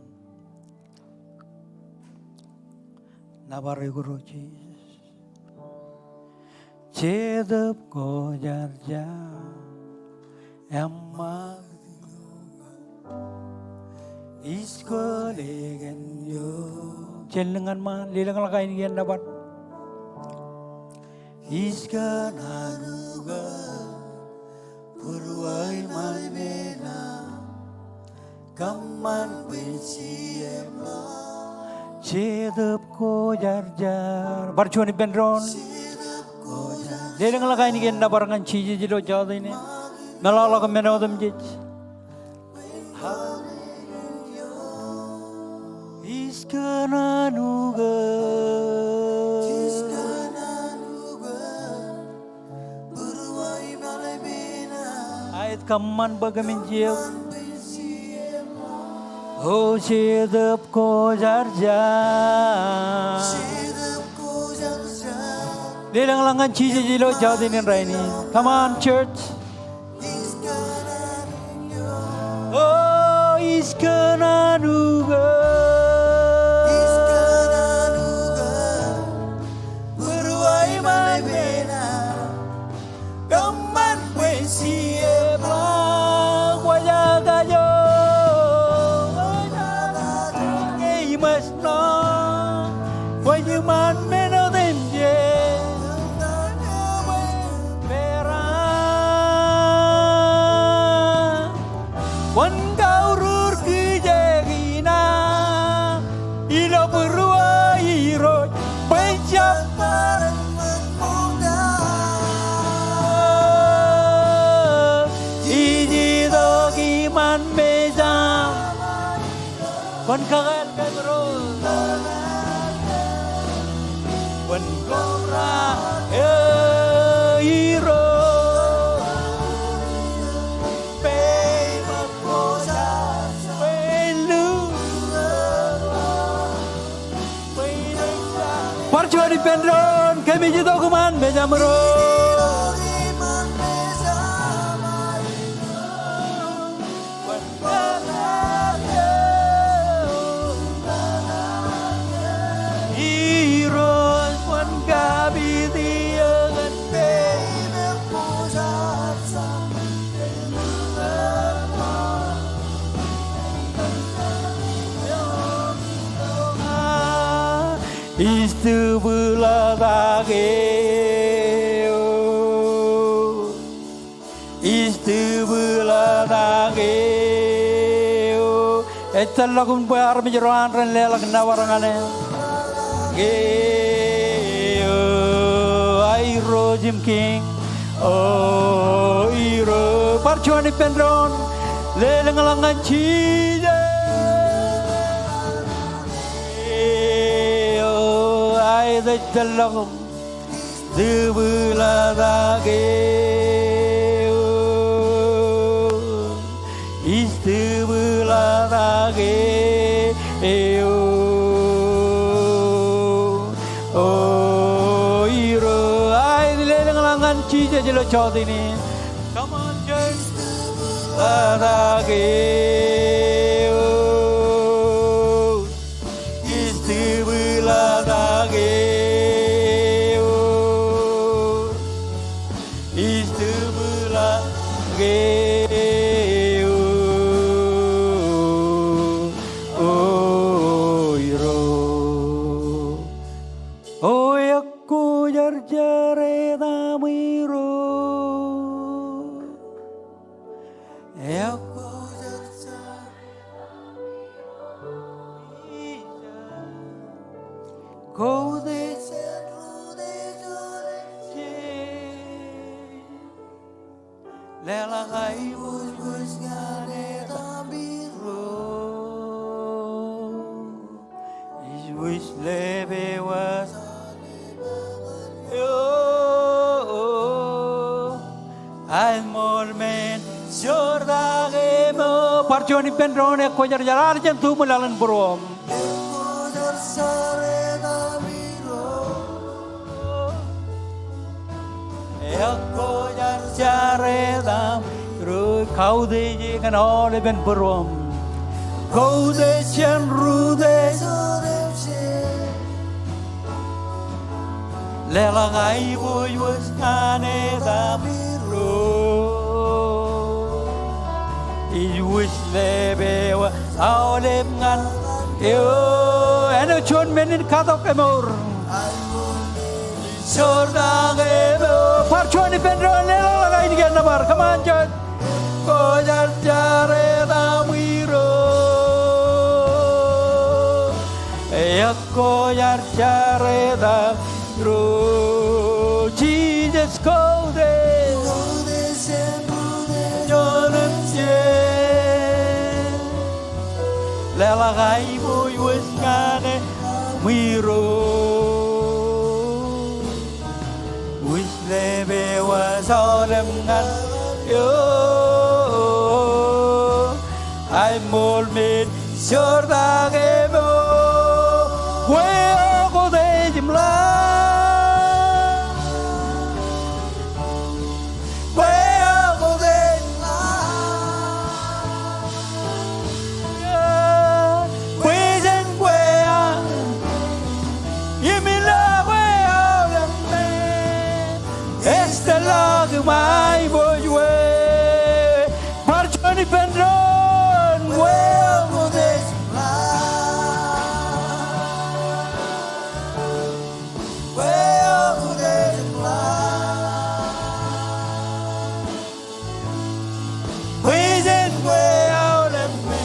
Nabari guru Jesus. Cedep ko jarja. Emma isko legen yo. Celengan ma lilang lakai ni yan dapat. Iska nanuga purwai malmena kaman benciemla cedep ko jarjar barcuani benron lilang lakai ni yan dapat ngan ciji jilo jauh ini nalala kamena odam jij. Iska nanuga Ait kaman bagamin jiu Oh cedep ko jarja Lilang langan ciji jilo jauh ini raini. Come on church. Oh iska nanuga Beruai malmena Kaman siapa wajah kayo ngay mas no wajah man meno denje pera wan kaurur kijegina ilo beruai roj pencaparan man meza kon kagal kabro kon gora iro pe makosa pelu parchori pendron kami jito kuman meza mero Istibuladageo Etalagun bayar menjeruan ren lelak nawarangane Geo Airo Jim King Oh Iro Parcuani pendron Leleng langan cije Geo Aida etalagun Istibuladageo Istibuladageo Oh iro ay dileleng langan cije jelo chot ini come on church Istibuladageo Istibuladageo Istibuladageo Oh iro Oh aku jarjare damiro Aku Kau de Lela kai bus ngane tambiro Is wish lebe wa Barjoni Pendron, a Kojar Argent Tumulalan Brom. Kojar sare damiro. Kojar Jaredam, Kaude and all even Brom. Kaude Chen Rude, Lela Gai was Canada. I wish lebe wa aulem ngan yo eno chon menin katok emor sorda gebo parchoni pendron lela lagai digan nabar come on chon ko jar jare damiro ko jar jare damiro Jesus go there Lela gai boy was gane miro Wish lebe was all them ngan yo I mol made sure da gebo we go de jimla my boy way Marchoni Pendron well go this well go this Wheezing way out and me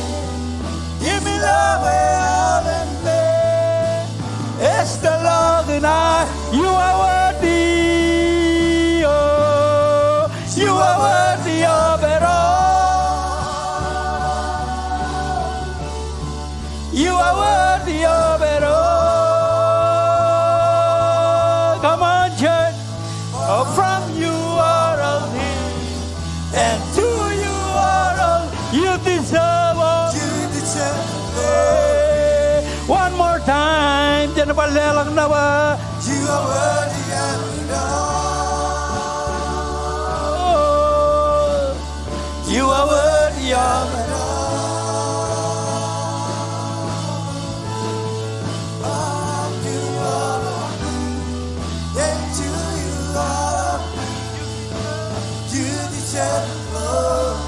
give me love way out and me it's the Lord and I you are worthy You are worthy of it all. You are worthy of it all. Come on, church. Oh, from you are all things, and to you are all. You deserve all. You deserve One more time. Jangan lelang nawa. You are worthy of it all. You are worthy of it all. And to you are, you deserve glory.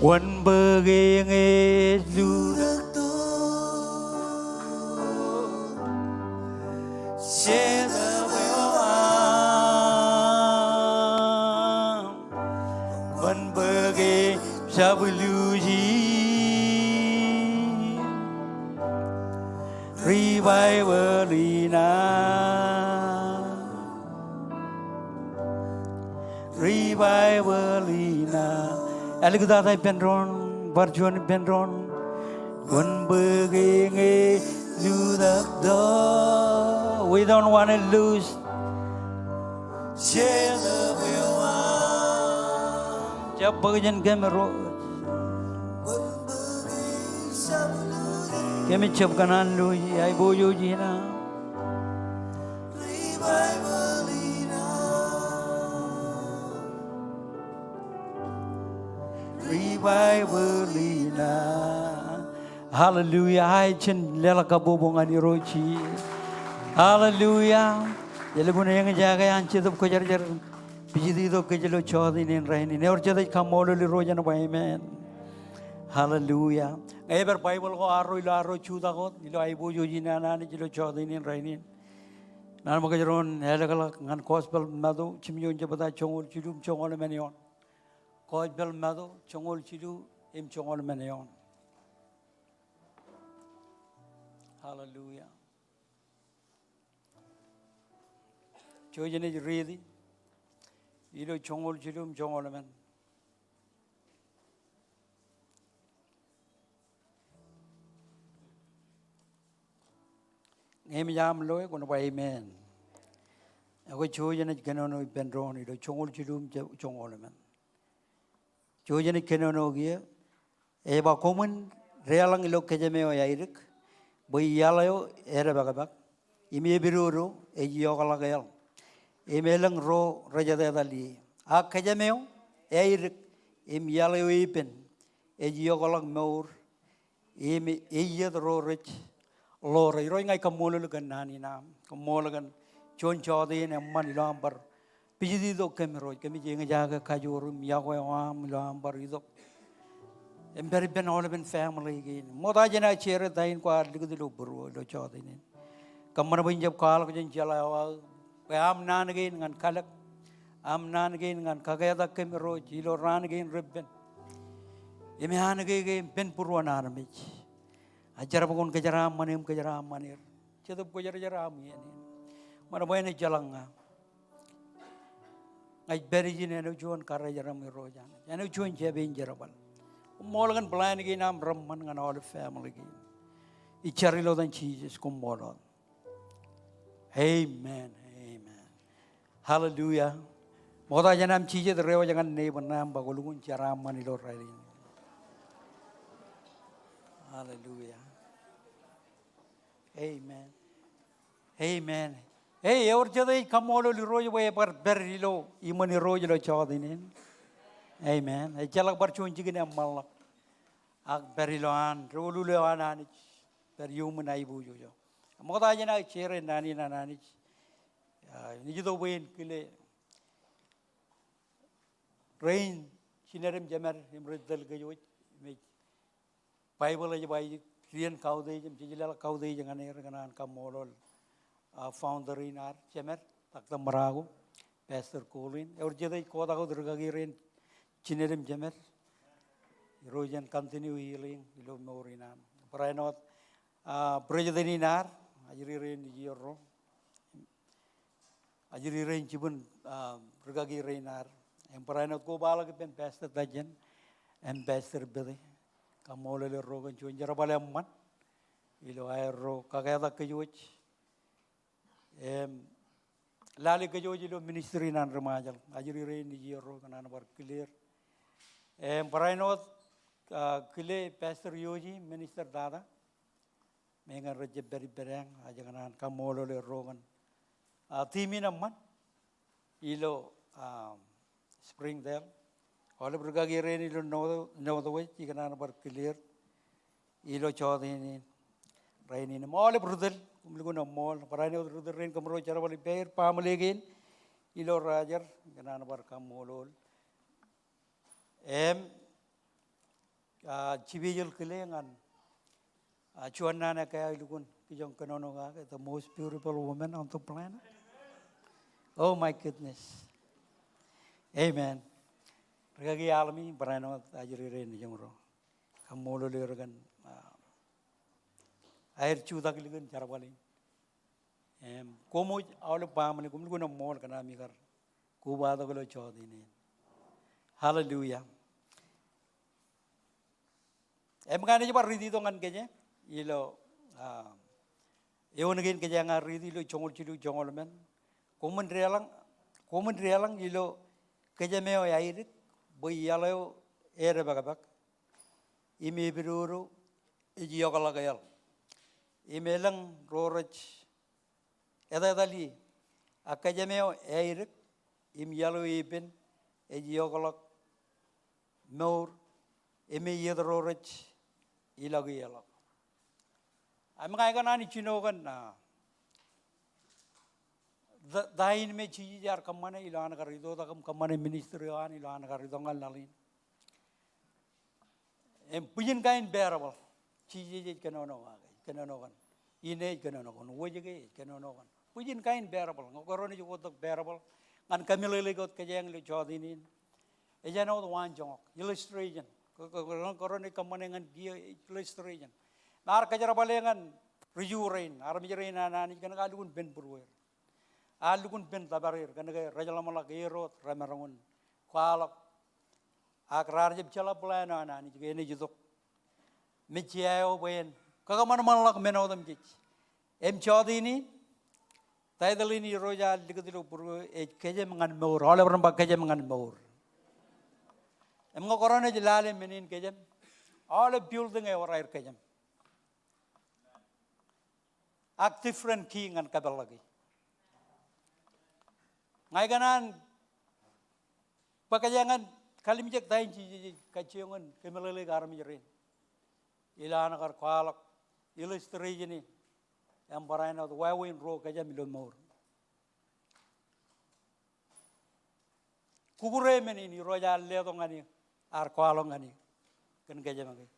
One burging is you. Share the will. One burging Sabuluji. Revivalina. Revivalina. Aligudada Pendron, Barjon Pendron, one burging to the door. We don't want to lose. Share the will. Jab Burjan Gamero. Kami Chapkanan Lui, I boyo Gina. Revivalina. Hallelujah. I chen lelaka bobongan irochi. Hallelujah. Jelibuna yang jaga yang cetup ko jar jar. Bijidi do ke jelo chodi nin rahini. Ne or chedai kamolo li rojan ba amen. Hallelujah. Ever Bible ko arro chuda ko ilo ai bojo jina na ni jelo chodi nin rahini. Nan mo kajaron helakala ngan gospel madu chimyo jabada chongol chidum chongol menion. Gospel madu chongol chidu im chongol menion. Hallelujah. Chojane is ready. Ilo chongol chidum chongol men. Em yam loy kono ba amen. Ako chojane ganono pendron ilo chongol chidum chongol men. Chojani kenonogia. Eba common realang ilo kejameo yairik. Boy yalayo ere bagabak. Imi biruro e yogalagayal. Emelang ro rajada dali. A kejameo yairik. Im yalayo ipen. E yogalag maur. Imi eyad ro rich. Lora iro ngai kamolagan nani nam. Kamolagan chon chodi ne man ilambar. Pijidi do kemero kemi jenga jaga kajurum yago am ilambar ido. Em very ben all ben family again. Moda jena chere dain ko ligdilu buru lo chodi ne. Kamar bin jab kal ko jen jala wa am nan again ngan kalak. Am nan again ngan kagaya kemero jilo ran again ribben. Emi han again ben purwana armich. Ajar pun kejaram manir. Cetup kejaram ini. Mana boleh ni jalanga. Ay berijin anu juan karya jaram rojan. Anu juan jebin jarabal. Molagan plan lagi nam ramman ngan all family lagi. Icari lo dan cheeses kum molon. Amen. Amen. Hallelujah. Moda janam cheeses rewa jangan neighbor nam bagulungun jaram manilo rai. Hallelujah. Amen. Amen. Hey, ఎవరు చదివి కమ్మోలు రోజు పోయే బెర్రీలో ఇమ్మని రోజులో చదివి Amen. Ay jalak barchun jigin amal ag berilo an rolulo anani ber yumun ay bujo jo. Moda jena chere nani nani. Ni jido wen kile rain sinerim jamer imridal gayo me Bible aja bai rian kau dei jam jilala kau dei jangan er kanan kamolol founder inar jamer takta marago Pastor Colin or jadai koda ko durgagi rain Chinerim Jamer, Rojan continue healing, Ilo Morinam. Paranot, Brejadininar, Ajiri Rain Yoro, Ajiri Rain Chibun, Rugagi Rainar, and Paranot Gobala, Pastor Dajan, and Pastor Billy, Kamola Rogan, Junjarabalam, Ilo Aero, Kagada Kajuch, Lali Kajojilo Ministry in Andramajal, Ajiri Rain Yoro, and Anabar clear. Paranot kile Pastor Yoji Minister Dada mengan rejep beri berang ajangan kamolo le rogan timi naman ilo Springdale all bergagi rain ilo no the way chikana bar clear ilo chodini rain in all brudel kumlugo mall paranot brudel rain kamro charabali bear pamalegin ilo rajar ganan bar kamolo Chibijal Kilangan, Chuanana Kayalukun, Kijong Kanonoga, the most beautiful woman on the planet. Oh my goodness. Amen. Ragagi Alami, Brano, Ajiri Rain Jumro, Kamolo Lurgan, Air Chudakiligan Charabali. Komo all of Pamani, Kumguna Mol Kanamigar, Kuba the Golo Chodini. Hallelujah. Emgani coba ridi dongan keje, ilo, ewan again keje ang ridi lo chongol chilu chongol men, common realang ilo keje meo yairit, boy yalo ere bagabak, ime biruru, ijiyokalagayal, ime lang rorach, edadali, akaje meo yairit, im yalo ipen, ijiyokalak, Maur, eme yedrorach, ilagi yellow. I'm going to chinogan na. The Dain me chijar kamane ilan karido takam kamane ministry an ilan karidongal nalin. Pujin kain bearable. Chiji kanonogan. Ine kanonogan. Wojage kanonogan. Pujin kain bearable. Ngoroni jugot bearable. Ngan kamilele got kajang le chodinin. Eja no the one jong illustration. Koroni kamanengan dia illustration. Nar kajarabalengan rijurein. Armijerein anani kana kalukun ben burwer. Alukun ben tabarir kana rajalamala gerot ramarangun. Kwalak akrarjib chala plana anani jige ni jidok. Michiao ben kagaman malak menodam jich. Chodini taidalini roja digadilu puru keje mangan maur. All over keje mangan maur. Em ngo korona jilale menin kejem. All building e warair kejem. Ak different king an kabel lagi. Ngai kanan pakajangan kalim jek tain ci kaciungan kemelele garam jerin. Ilana kar kwalak ilustri jini. Yang baraina tu wawin ro kejam ilon maur. Kukure menini roja le to ngani ar kwalong ngani kan kejam ngai.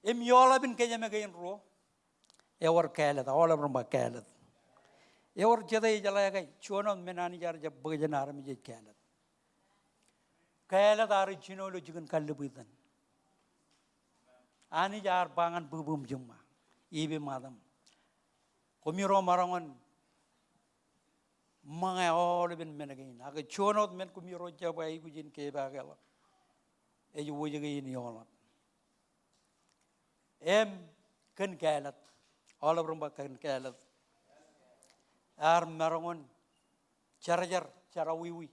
Em yola bin kejam ngai ro. Ewar kalat, all of them kalat. Ewar jadai jalaya kai chuanon menani jar jab bagajanar mi jai kalat. Kalat ari chino lo jigan kallubidan. Ani jar bangan bubum jumma. Ibe madam. Komiro marangon mga all bin menagain. Aga chuanot men komiro jabai kujin keba gala. Eju wujagain yola. Em kan kalat. All of them kan kalat. Ar marangon charjar charawiwi.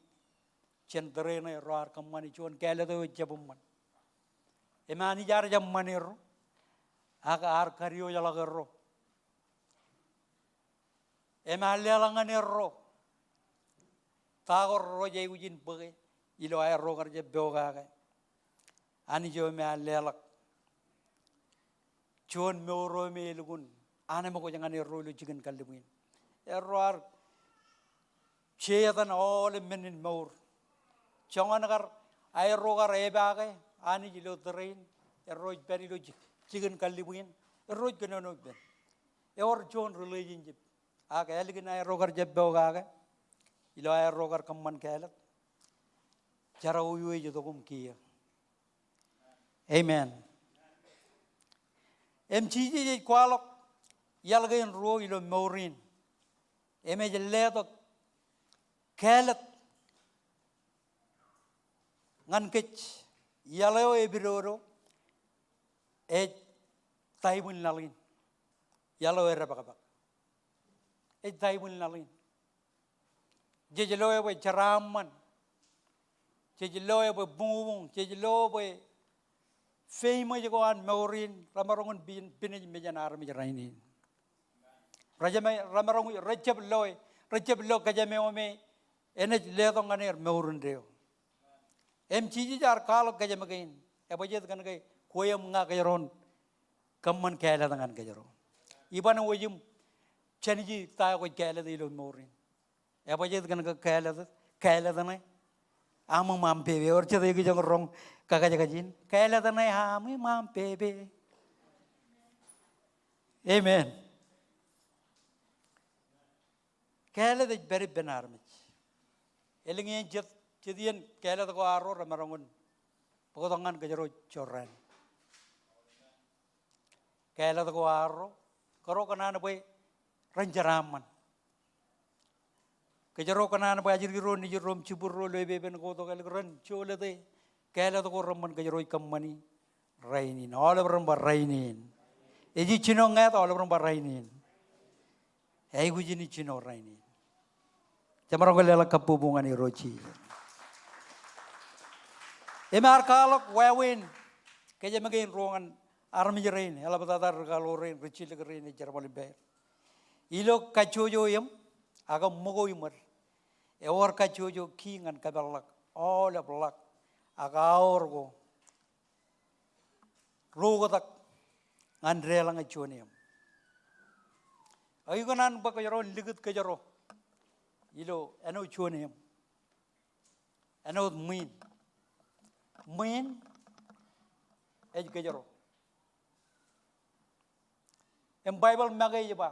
Cendrene roar kamani chuan kalat o jabumman. Emani jar jam maniro. Aga ar kario jalagero. Emalanganero. Tagor roja ujin bege. Ilo ay rogar je beoga. Ani jo me alelak. Chuan meuro me lugun. Ane mo ko jangan ero lu jigen kalibin. Erroar cheyatan all menin maur. Jangan agar ay rogar ebage. Ani jilo terrain. Erroj beri lu jigen kalibin. Erroj kenono ben. Ewar John religion jib. Aga eligin ay rogar jebbeoga. Ilo ay rogar kamman kalat. Cara uyuwe jodokum kia. Amen. Em chiji kwalok yalgain ro ilo maurin. Eme jeleto kalat ngan kech yaleo ebiroro e taibun nalin. Yalo era bakabak. E taibun nalin. Jejeloe be charaman. Jejeloe be bung, jejeloe be fame jagoan maurin ramarongon bin mejanar mejarainin. Ramarongon rajab lo kajame ome enej letong aner maurin deo. Em chiji jar kalo kajame gain. Ebajet kan gai koyam nga kajaron kamman kala dengan kajaro. Iban wajim chaniji tayo ko kala de lo maurin. Ebajet kan kala dana amang mampebe or chade ki jang rong kakajin kala dana ami mampebe. Amen. Kala de beri benar mich. Elingin jadian kala de ko aro ramarongon pokotongan kajaro choran. Kala de ko aro karo kanana boy ranjaraman. Kejaro kanan ba ajir giro ni rom ciburo lebe ben ko to kalgran chole de kala to ramman kejaro kamani rainin all of them rainin eji chino ngat all of them rainin ai gujini chino rainin jamaro lela kapubungan ni rochi emar kalok wawin kejamagen rongan armi rain ela batatar kalorin richil rain jarmali be ilo kachojo yam aga mogo yumar ewar kachojo kingan kabalak all of luck aga orgo rogotak andrelang achoniam ayuganan ba kajaro ligut kajaro ilo ano choniam ano min ej kajaro em bible magay ba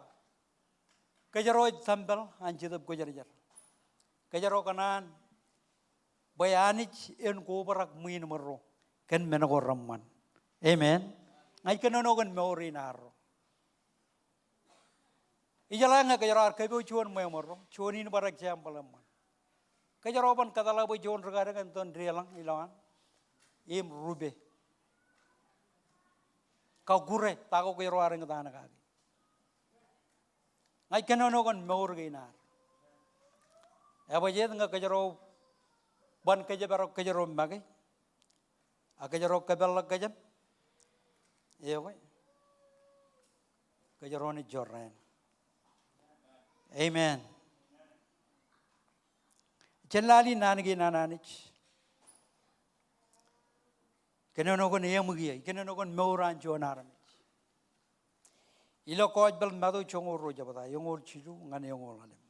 kajaro sambal anjidab ko jarjar kajaro kanan bayanich en ko barak muin marro ken menago ramman amen ngai kenono kan meori naro ijala nga kajaro ar kebo chuon me marro chuonin barak example amman kajaro ban kadala bo jon regara kan ton relang ilangan im rube ka gure tago kajaro ar ngata na kagi ngai kenono kan meor gainar bây giờ nga cái rồi ban cái baro cái rồi mà cái rồi cái bel cái jam yêu cái rồi này jorren amen chenlali nangi nananich kenono kon yemugi kenono kon meuran jonaram ilo koj bel madu chongor ro jabada yongol chilu ngane yongol alem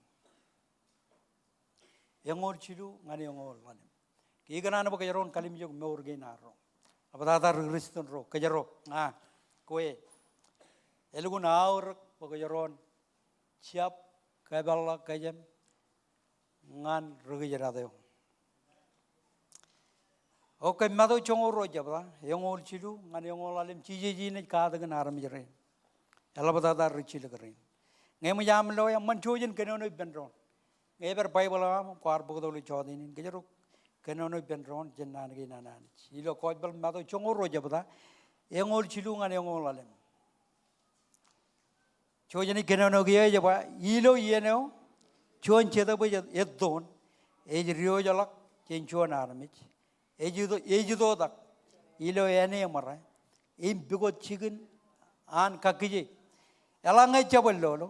yongol chilu ngane yongol alem ki gana na bagaron kalim jog meur ge naro abada dar riston ro kajaro koe elugun aur bagaron siap kaballa kajem ngan rugi jaradeo oke madu chongor ro jabada yongol chilu ngane yongol alem chiji ne kaadagan aram jare elabada dar richil garin ngem jam lo yang manchojin kenono benron ngeber bible am kwar bogdoli chodin gejero kenono benron jennan ge nanan ilo kojbal mado chongor ro jabada engol chilungan engol alem chojini kenono ge jaba ilo yeno chon cheda bo eddon ej rio jalak chen chon armich ejudo dak ilo ene mara im bigot chigen an kakije elangai chabalolo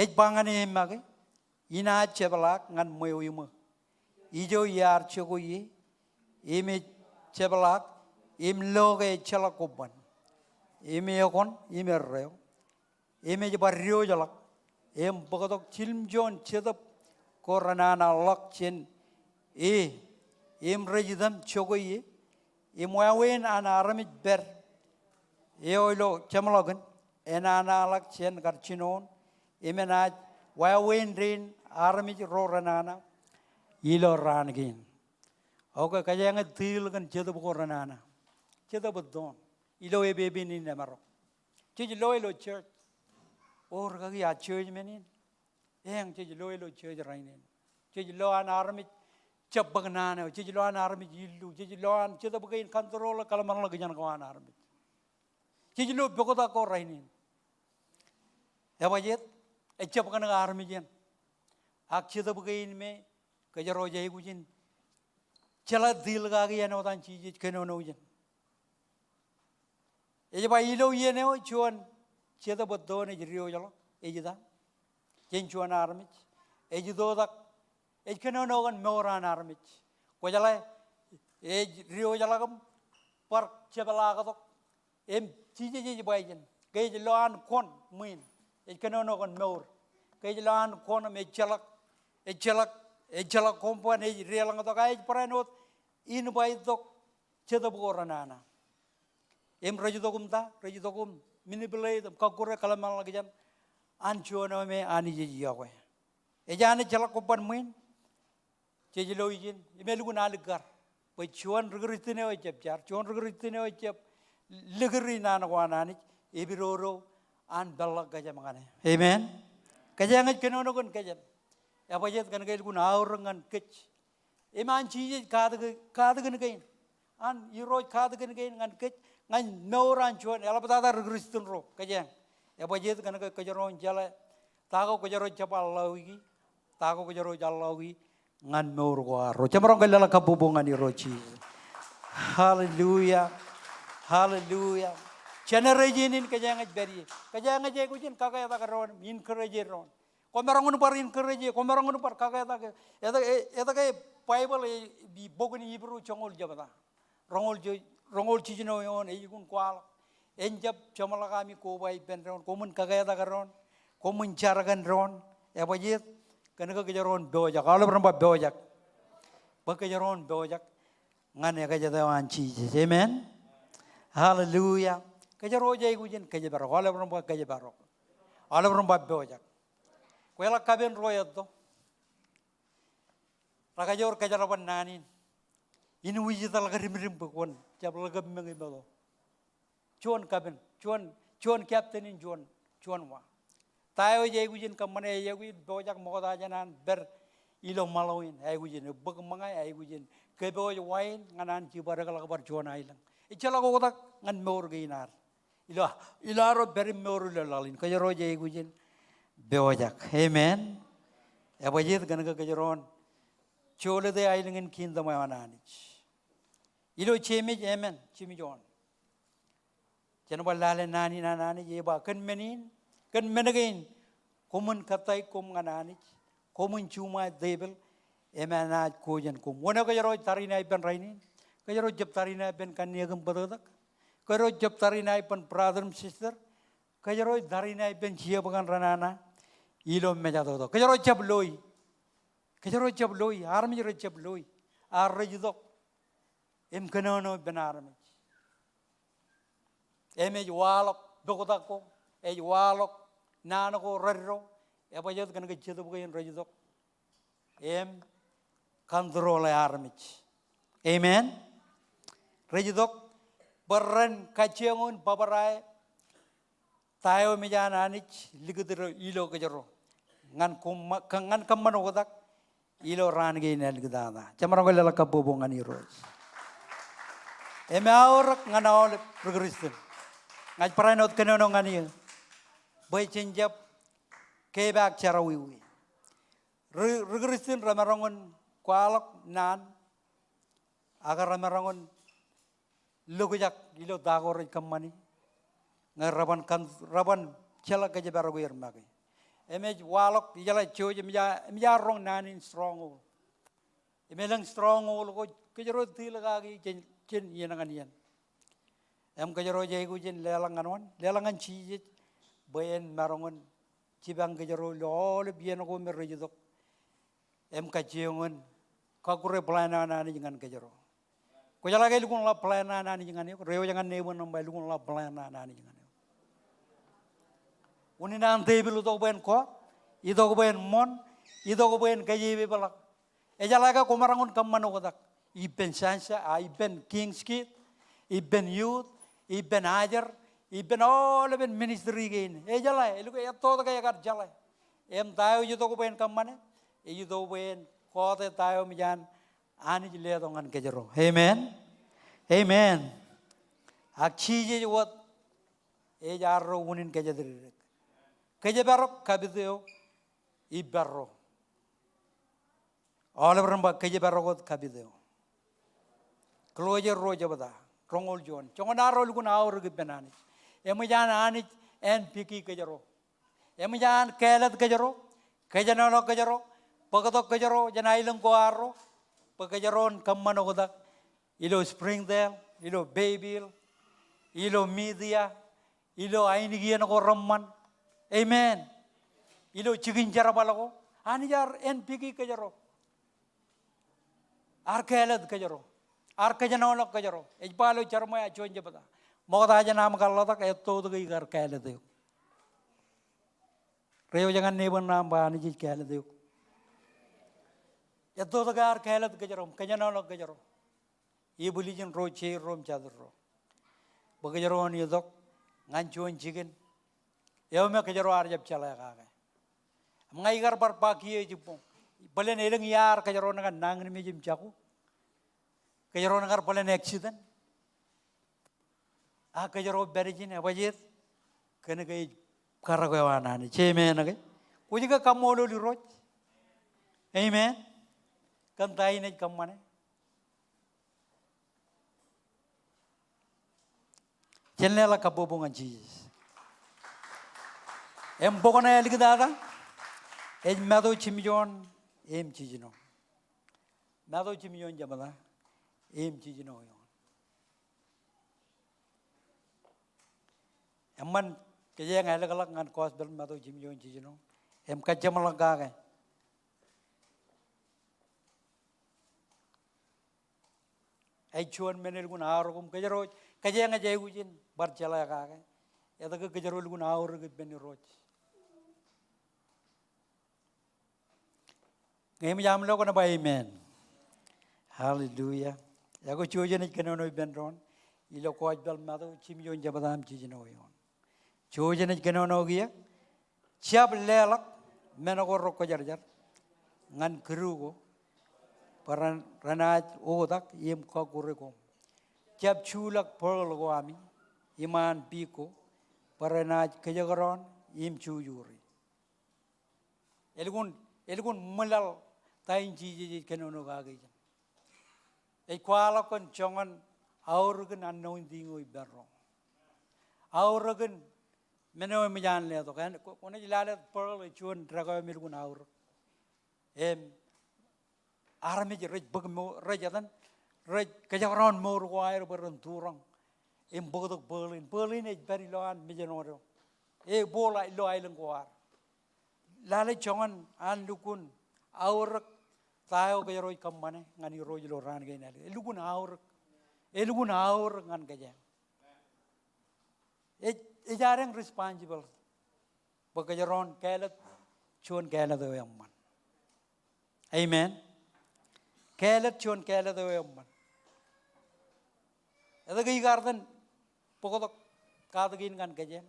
ej bangane mage ina chabalak ngan moyuma ijo yar chogoyi ime chabalak im loge chalakoban ime yakon ime reo ime jabarrio jalak em bogodok chilmjon chedap koranana lak chen im rejidam chogoyi imwawen an aramit ber eoilo chamalogan enana lak chen garchinon imena wawen rin armi roranana ilo rangin oke kayang til kan chedo boranana chedo bodon ilo e baby ni namaro chiji loilo church or kagi a church menin eng chiji loilo church rainin chiji lo an armi chabagnana chiji lo an armi ilu chiji lo an chedo bogain control kalaman lagyan ko an armi chiji lo bogoda ko rainin yabayet echap kan armi jen ak cheda bugain me kajaro jai gujin chala dil ga gi ano tan chiji keno no jen e ba ilo ye ne o chuan cheda boddo ne rio jalo e jida jen chuan armi e jido dak e keno no gan moran armi ko jala e rio jala gam par chebala ga tok em chiji ji bai jen ge lo an kon muin e keno no gan mor ke jalan kon me echalak kompan e relang to kai paranot in bai to cheda boranana em rajudokum minibele ka kore kalamal lagi jam anchono me ani ji yawe e jane chalak kompan muin chejilo yin imelu na ligar pai chuan rugritine o chepchar chuan rugritine o chep ligri na na wanani e biroro an balla gajam ngane amen kajangan kenono kon kajam apa jet kan gail kun aurangan kech iman chije kad kan gain an yuro kad kan gain ngan kech ngan noran chuan ela patata rugristin ro kajang apa jet kan kajaron jala tago kajaro chapal lawi tago kajaro jalawi ngan nor ko ro chamrong galala kabubungan ni rochi hallelujah hallelujah Generation kajang beri, kajang aja kucing kakak eta karon, encourage ron. Komerangun par encourage, komerangun par kakak eta ke Bible di bogni Hebrew chongol jabata. Rongol cijino yon ejun kwal. Enjab chamala kami ko bai ben ron, komun kakak eta karon, komun caragan ron. Apa jit, kenaka kajaron dojak, kalau berempat dojak, bakajaron dojak, ngane kajatawan cije, amen. Hallelujah. Kajaro jai gujin kajabaro, ala berumba kajabaro, ala berumba bojak. Kuela kaben royat do. Rakajor kajarawan nanin. Inu wijital karim pekon, jabal gabmengi balo. Chuan kaben, chuan captain chuan wa. Tayo jai gujin kamane jai gujin bojak moda janan ber ilo malawin, ay gujin beg mangai ay gujin keboy wine nganan cibarak lakabar chuan ailang. Ichala ko tak ngan mor ginar. Ilaro beri mor lalin kajaro jai gujin bojak. Amen. Ya bajit kan kajaron Chole de ailingen kingdom ananich. Ilo chemi amen chimi John. Janaba lale nani nani yeba kan menin kan menagain komun katai kom ananich komun chuma debel emanat kojan kom. Wana ka jaro tarina ipan rainin. Ka jaro jab tarina ipan kanyagam badadak. Ka jaro jab tarina ipan brother and sister. Ka jaro tarina ipan chia bagan ranana. Ilo mejado. Ka jaro jab loi. Ka jaro jab loi. Armi jaro jab loi. Arrejidok. Em kanono benarmi. Emej walok dokodako. Ej walok nanako rarro. Eba jad kan kejedo bukan rejidok. Em control armich. Amen. Rejidok beran kaciangun babarai tayo mijana anich ligudro ilo kejero ngan kamano kodak ilo ran ge nel gudana camarang ko lala kabobongan iros eme aurak ngan awol progression ngaj paranot kenono ngani boy chenjap kebak charawi progression ramarangon kwalak nan agar ramarangon lugujak ilo dagor kamani ngaraban kan raban chala ka jabara go yermage emej walok yala choje mja rong nanin strong emelang strong go kejero tilaga gi chen yenangan yen em kejero je go jen lelangan wan lelangan chi bayen marongon cibang kejero lol bien go merjidok em ka jengon ka kure plana nani jangan kejero ko jala ga lugun la plana nani jangan yo reo jangan nebon nambay lugun la plana nani jangan Uninan table to ben ko, ito ko ben mon, ito ko ben kajibi balak. Ejalaga kumarangon kamano kodak. Iben sansa, iben king's kid, iben youth, iben hajar, iben all iben ministry gain. Ejalay, elu kaya todo kaya kar jalay. Em tayo ito ko ben kamane, ito ko ben kote tayo mijan ani jile dongan kejero. Amen. Amen. Akchije wat ejarro unin kejadiri. Kejebarok kabideo ibarro. All of them kejebarok kabideo. Closure roja bada. Rongol John. Chonganaro lugun aur gibenani. Emijan anich en piki kejero. Emijan kelet kejero. Kejanolo kejero. Pagatok kejero. Janailang koaro. Pagajaron kamano kodak. Ilo Springdale. Ilo Bayville. Ilo Media. Ilo ainigian ko Ramman. Amen. Ilo chikin jara balako. Ani jar NPK kejaro. Ar kelad kejaro. Ar kejanolak kejaro. Ejpalo charmoya chonje bata. Moda aja nam kalata kaya todo kai gar kelad yo. Reo jangan nebon nam ba ani jij kelad yo. Ya todo gar kelad kejaro. Kejanolak kejaro. Ibuli jin ro che rom chadro. Bagajaro ni dok nganchuan chicken. Yo me kejaro arjab chala kaga. Mengai gar par pagi jipong. Balen eleng yar kejaro nangan nangni me jim chaku. Kejaro nangar balen accident. Kejaro berijin abajit. Kene kai karagawana ni cheme nage. Uji ka kamolo li roj. Amen. Kan tai ne kamane. Chelne la kabobongan Jesus. Em bokona elik dada, ej mado chimjon em chijino. Mado chimjon jamada, em chijino yo. Emman kaya ngai lak ngan kos bel mado chimjon chijino. Em kajam langa ke. Ej chuan menel gun arokum kajaro kaya ngai jai gujin bar chala ka ke. Ya tak kajaro gun aur ke beni roj. Ngayon jam lo ko na ba amen. Hallelujah. Ya ko chuo jeni kenono benron. Ilo ko ajbal mado chimyon jabadam chijino yon. Chuo jeni kenono giya. Siap lelak menogo roko jarjar. Ngan kerugo. Paran ranaj odak yem ko kureko. Siap chulak pearl go ami. Iman piko. Paranaj kejagaron yem chujuri. Elgun mulal tain ji kenono gagi. E kwala kon chongan aurgen anointing oi berro. Aurgen meno mijan le to kan kone jilale pearl chuan drago milgun aur. Arami je rej bagmo rejatan rej kajaron mor wair beron turang. Bodok Berlin e very loan mijanoro. E bola lo island war. Lale chongan an lukun aur tayo kajaro kamane ngani roj lo ran gay nale. Lukun aur ngan kajang. E jarang responsible. Bakajaron kalat chuan kalat do yamman. Amen. Kalat chuan kalat do yamman. Ada kay garden pokok kadagin kan kajang.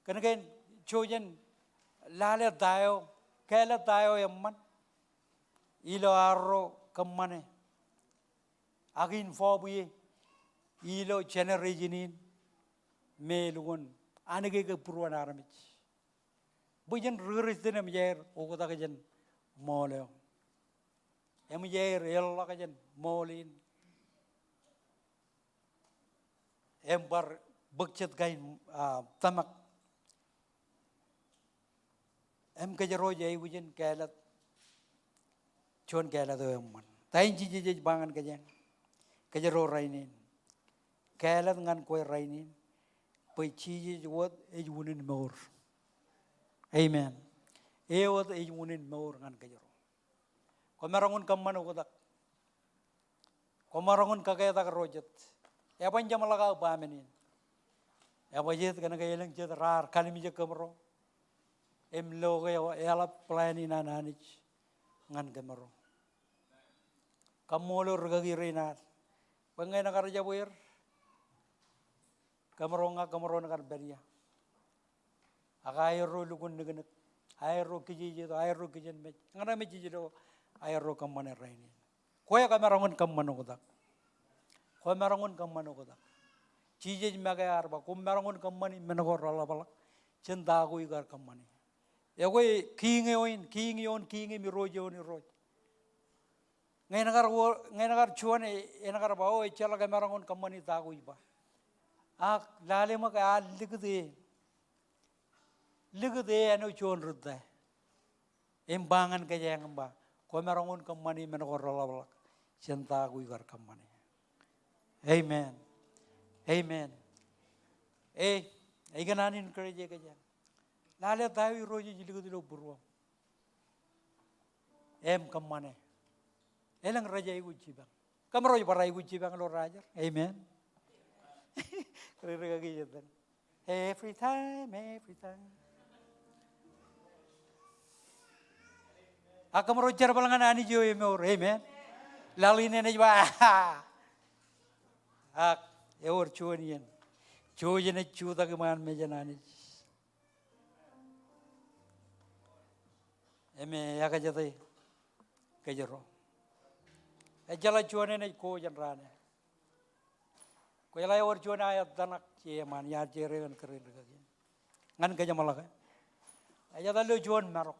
Kanagen chojan lale tayo kalat tayo yamman. Ilo arro kamane. Agin fobuye. Ilo generation melugon anege ke purwan aramich. Bujan riris dina mijair okota kajan moleo. Mijair ella kajan molin. Bar bekcet kain tamak. Kajaro jai bujan kalat chuan kalat emman. Tain jiji bangan kajang. Kajaro rainin. Kalat ngan koi rainin. Pai chiji wat ejunin more. Amen. Wat ejunin more ngan kajaro. Komarangun kamman okodak. Komarangun kagaya rojat. Yapan jamalaga bamenin. Yapajet kana kailang jet rar kalimija kamro. Loga yala plani nananich ngan kamro. Kamolo rgagi reinar. Pangay nakarja buir. Kamro nakar beria. Akayro lukun neganek. Ayro kijiji ayro kijen mech. Ngana mechi do ayro kamane rainin. Koya kamarangun kamano kodak. Kau merangun kamano koda, cije maga arba. Kau merangun kamani menagor rala balak, cinta aku igar kamani. Ya kau king mi rojo ni roj. Ngai nagar cuan nagar bawa ecela kau merangun kamani taku iba. Lale maga ligde anu cuan rudai. Embangan kaya yang ba. Kau merangun kamani menagor rala balak, cinta aku igar kamani. Amen. Amen. Igananin encourage kaja. Lale tayo roji jiligo dilo burwa. Kamane. Elang raja igu jibang. Kamroy para igu jibang lo raja. Amen. Kira kaya jatan. Every time. Akamroy jar balangan ani jo emor. Amen. Laline ne jwa. Ewar chuanian. Chojane chuta keman mejanani. Ya kajate kajero. Jala chuane ne ko janrane. Ko jala ewar chuana ayat danak man ya jeren keren kagin. Ngan kajamalaka. Ayat lo chuan marok.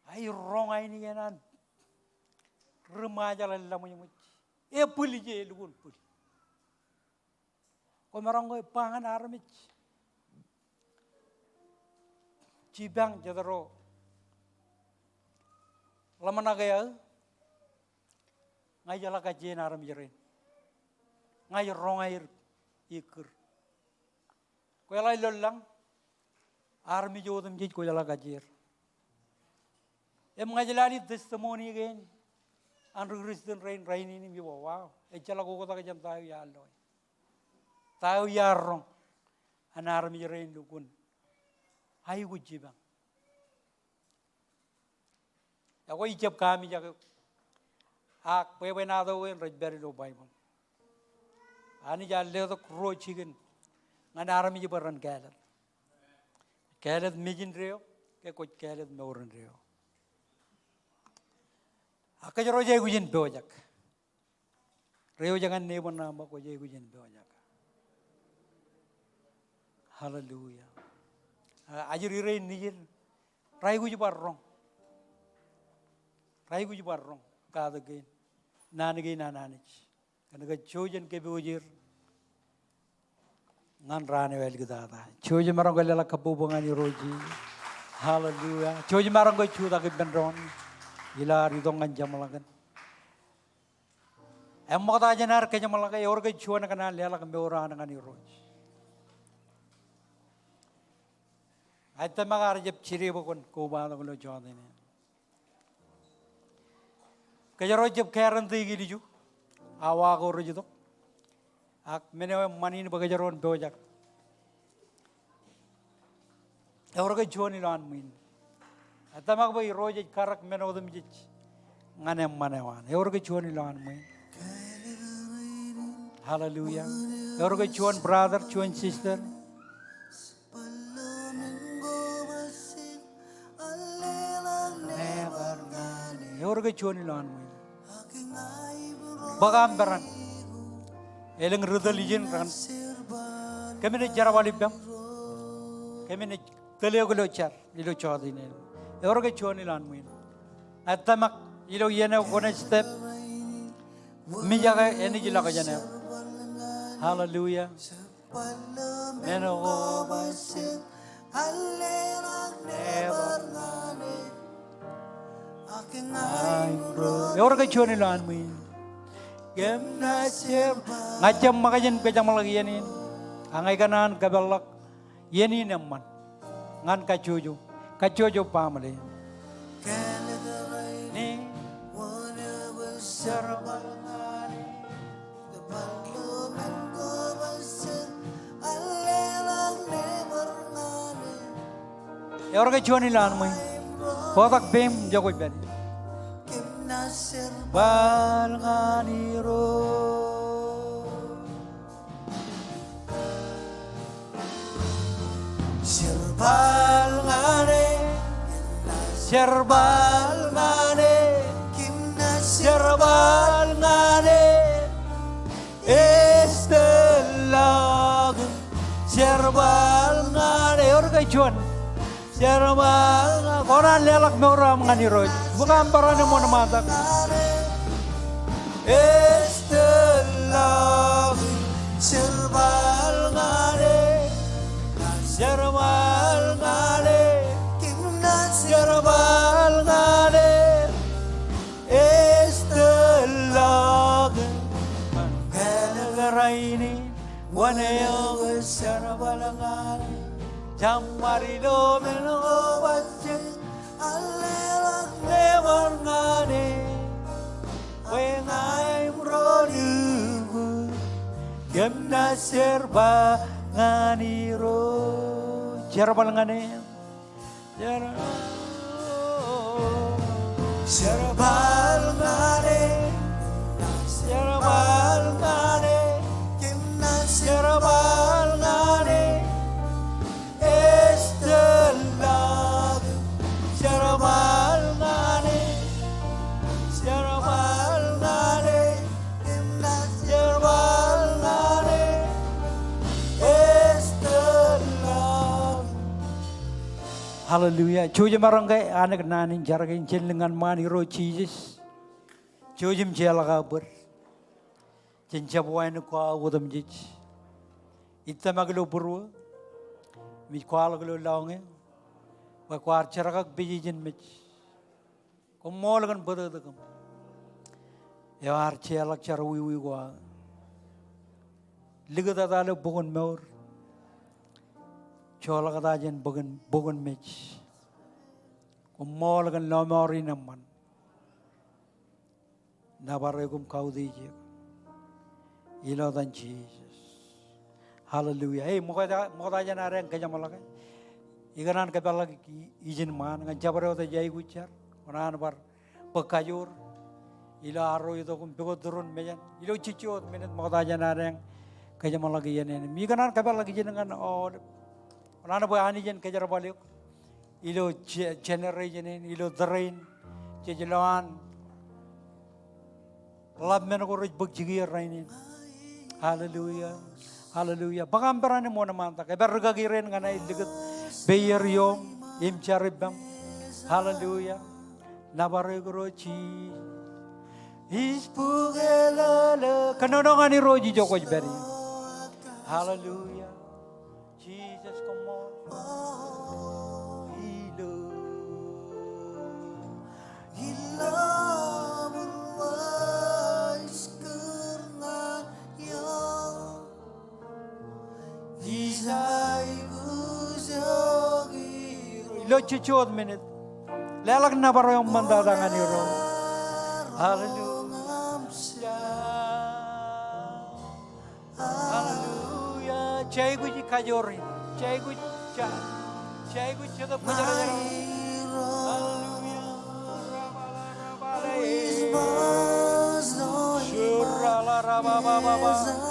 Ay wrong ay ni yanan. Remaja lamu puli je lugun puli. Kau merangkau pangan armich. Cibang jadaro. Lama nagaya. Ngai jala kajen arm jerin. Ngai rong air ikur. Kau jala lolang. Armi jodem jij kau jala kajer. Ngai jala ni testimony again. Andrew Kristen rain ini biwa wow. Echala ko kota kajan tayo ya loy. Tayo yarong. Anarmi rain lukun. Ay gujibang. Ako ijab kami jaga. Pewe na daw en rajberi lo Bible. Ani jalle to kro chicken. Anarmi jibaran kalat. Kalat mijin reo. Ke ko kalat meuran reo. Akajaro jai gujin bewajak. Reo jangan nebon nama ko jai gujin bewajak. Hallelujah. Ajir ire nijir. Rai guji barrong. Rai gu jibarrong kada gain. Nani gain nananich. Kana ga chojan ke bujir. Ngan rane wel gidada. Chojan marang galela kabubungan ni roji. Hallelujah. Chojan marang ga chuda ke benron. Ila ridong ngan jamalagan. Emma da janar ke jamalaga yor ga chuana kana lela kan beura ngan ni roji. Aita magar jeb chiri bokon ko ba lo jodene. Kajaro jeb kairan tigi diju. Awa ko rojido. Ak mene mani ni bagajaron bojak. Eorga joni lan min. Aita mag bai roje karak mene odum jij. Ngane mane wan. Eorga joni lan min. Hallelujah. Eorga jon brother, jon sister. Eorga joni lan min. Bagam beran. Eleng rudal ijin ran. Kami ne jarawali bam. Kami ne telego char ilo chodine. Eorga choni lan muin. Atamak ilo yene kone step. Mi jaga eni jila ka jane. Hallelujah. Meno basin. Eorga choni lan muin. Gem nasir ngajam makajan pejam lagi yenin angai kanan kabelak yenin emman ngan kacuju pamale ni sarbalani orang kecuali lan mai kotak bem jago bani Balnganiro Serbalngane Estelag Serbalngane Orang kecuan Serbalngane Koran lelak meoram nganiro Bukan parane mo namatak Estelag Serbalngane Estelag Kalagaraini Wanayaw Serbalngane Jamarido Menogo Basin Alelag Nevarngane When I'm running Gemna serba nganiro Serba ngane Serba ngane Serba ngane Serba ngane Estelag Serba ngane Hallelujah. Chojim barangay anak nanin jaragain jenengan mani ro Jesus. Chojim jelaga ber. Jenjabuain ko awudam jij. Itta maglo buru. Mi kwal glo launge. Wa kwar charagak bijijin mich. Komol gan bedadagam. Yar chelak charwi wa. Ligada dalo bugun meur. Chola kata jen bugun mich, kumol kan lomori naman, nabaray kum kau dije, ilo dan Jesus, Hallelujah. Hey, mukha jen areng kaya malakay, iganan kaya lagi izin man, ngan jabaro ta jai gucar, onan bar pekayur, ilo aro itu kum begot turun mejan, ilo cicot menet mukha jen areng kaya malaki jen ini, iganan kaya lagi jen ngan Nana boy ani jen kejar balik, ilo generation ilo drain, jejelan, lab menogoroj bagjigir rainin, Hallelujah, Hallelujah. Bagam berani mo naman ta, kaya bergagirin nga na iligat bayer yung imcharibam, Hallelujah. Nabarigorochi. Ispugela. Kanonongan ni Roji Joko Beri. Hallelujah. Jesus, come on. Lo cucot minute. Lelak na baro yung mandadangan ni Ro. Hallelujah. Hallelujah. Chay guji kajori. Chay guji cha. Chay guji cha to puja raja. Hallelujah. Shurala rababa.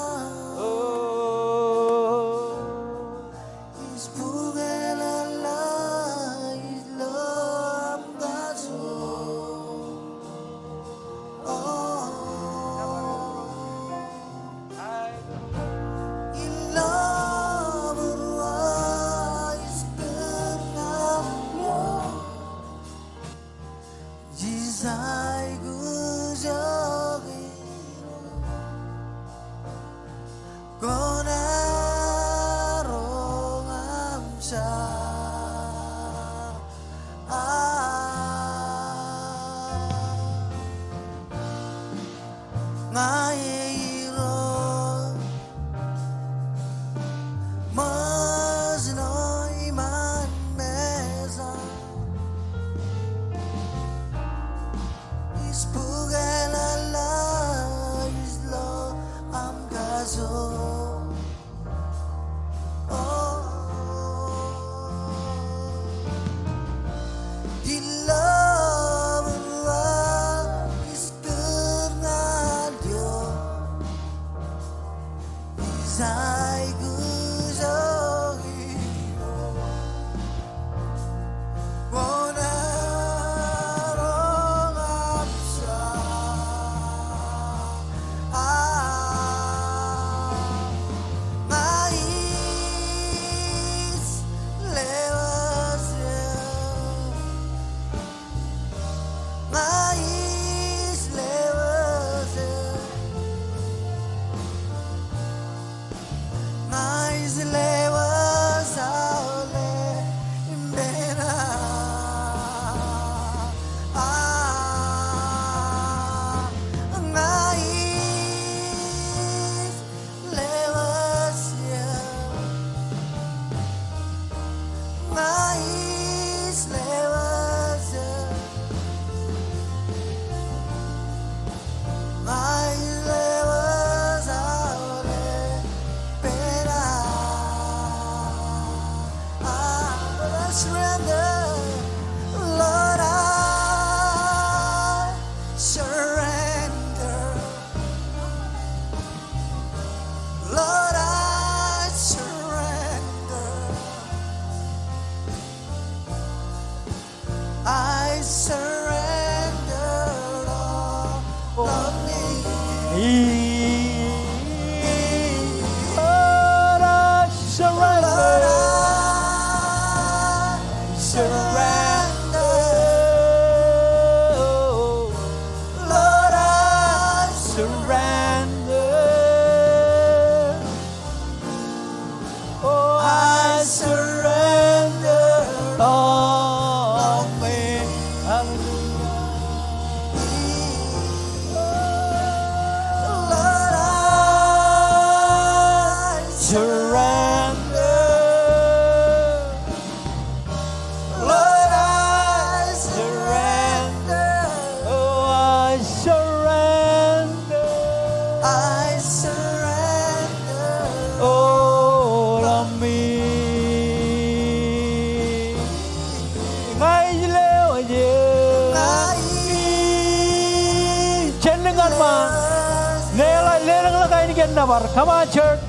Come on, church.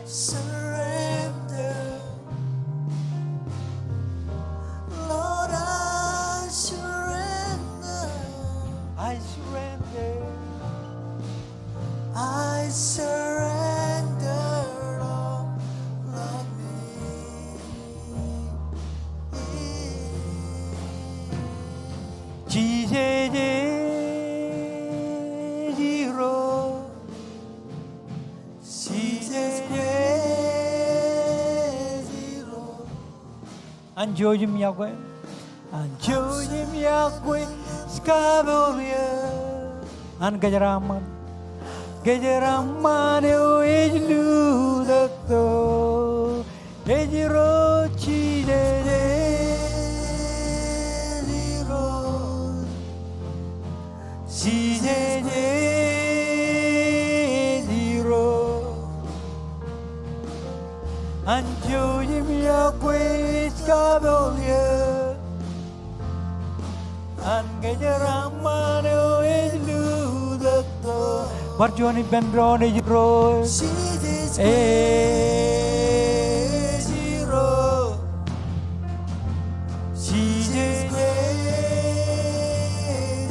surrender. Lord, I surrender. I surrender. I surrender all of me. 지제제지로 지제제지로 안조짐 야괴 안조짐 야괴 스카보리아 안 게제라만 에일루닥도 에지로 지제제지로 지제제지로 안조짐 야괴 스카보리아 안 게제라만 에일루닥도 Barjoni Benroni Jiro Jiro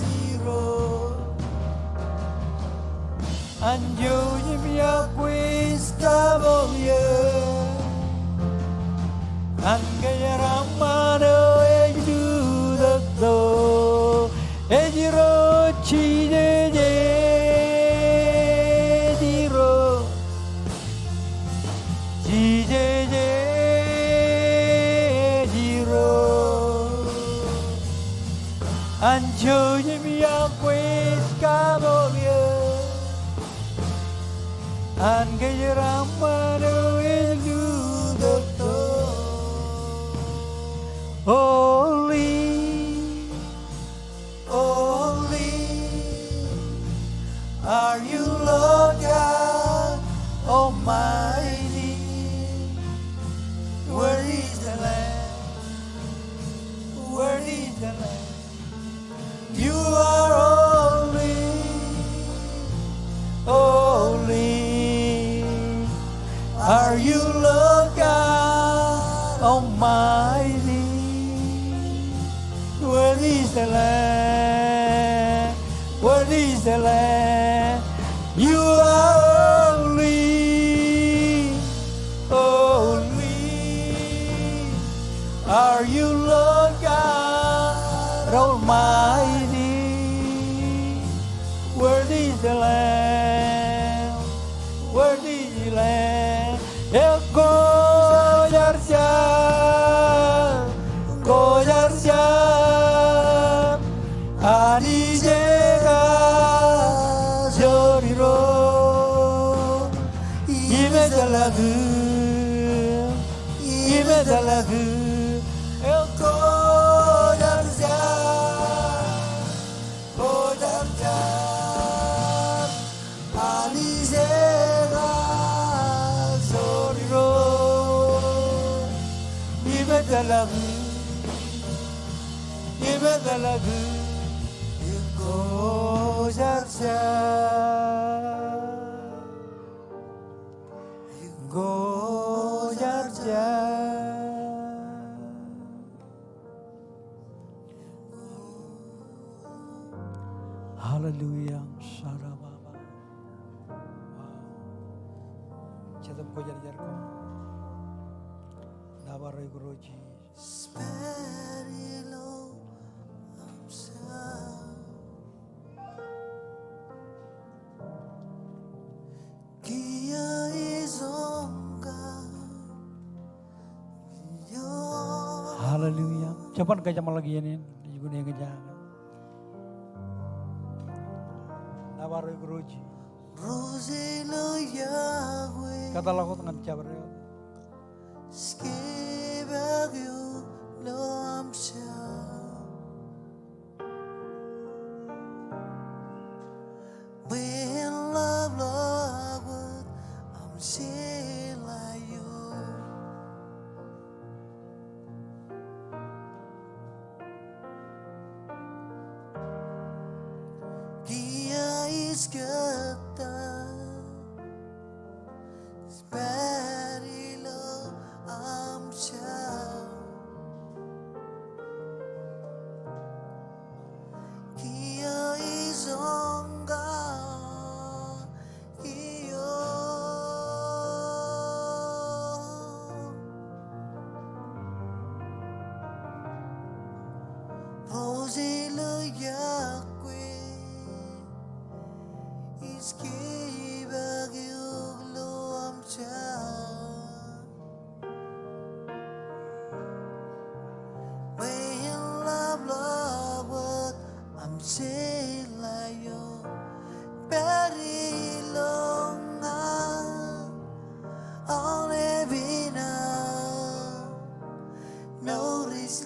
Jiro Anjo Jimia Quiz Cavolia Angaya Ramano Eju Dado Ejiro Chide Anjojimia Quiz Cavolia Angayaramano Eludato Holy, holy are you, Lord God Almighty. Where is the Lamb? Where is the Lamb? You are holy, holy are you, Lord God Almighty. Where is the Lamb? Where is the Lamb? You are holy, holy are you, Lord God Almighty. Worthy is the Lamb, worthy is the Lamb. Gojarja, Anijega, Joriro, Imedalagu, Gojarja, Gojarja, Anijega, Joriro, Imedalagu, Gojarja, Gojarja. Hallelujah. Sarababa. Wow. Chadam ko jar ko. Nabaroy Guruji. Sperilo himself. Kia izonga. Hallelujah. Cepat ke jamal lagi ini. Ibu nih kejangan. Nabaroy Guruji. Roselo Yahweh. Kata lagu dengan cabar. Skibagyo lo amsha. When love I'm still like you. Kia is good. It's bad. Yahweh iskibagiyuglo amcha May love lawat amselayo Perilonga Olevina Notice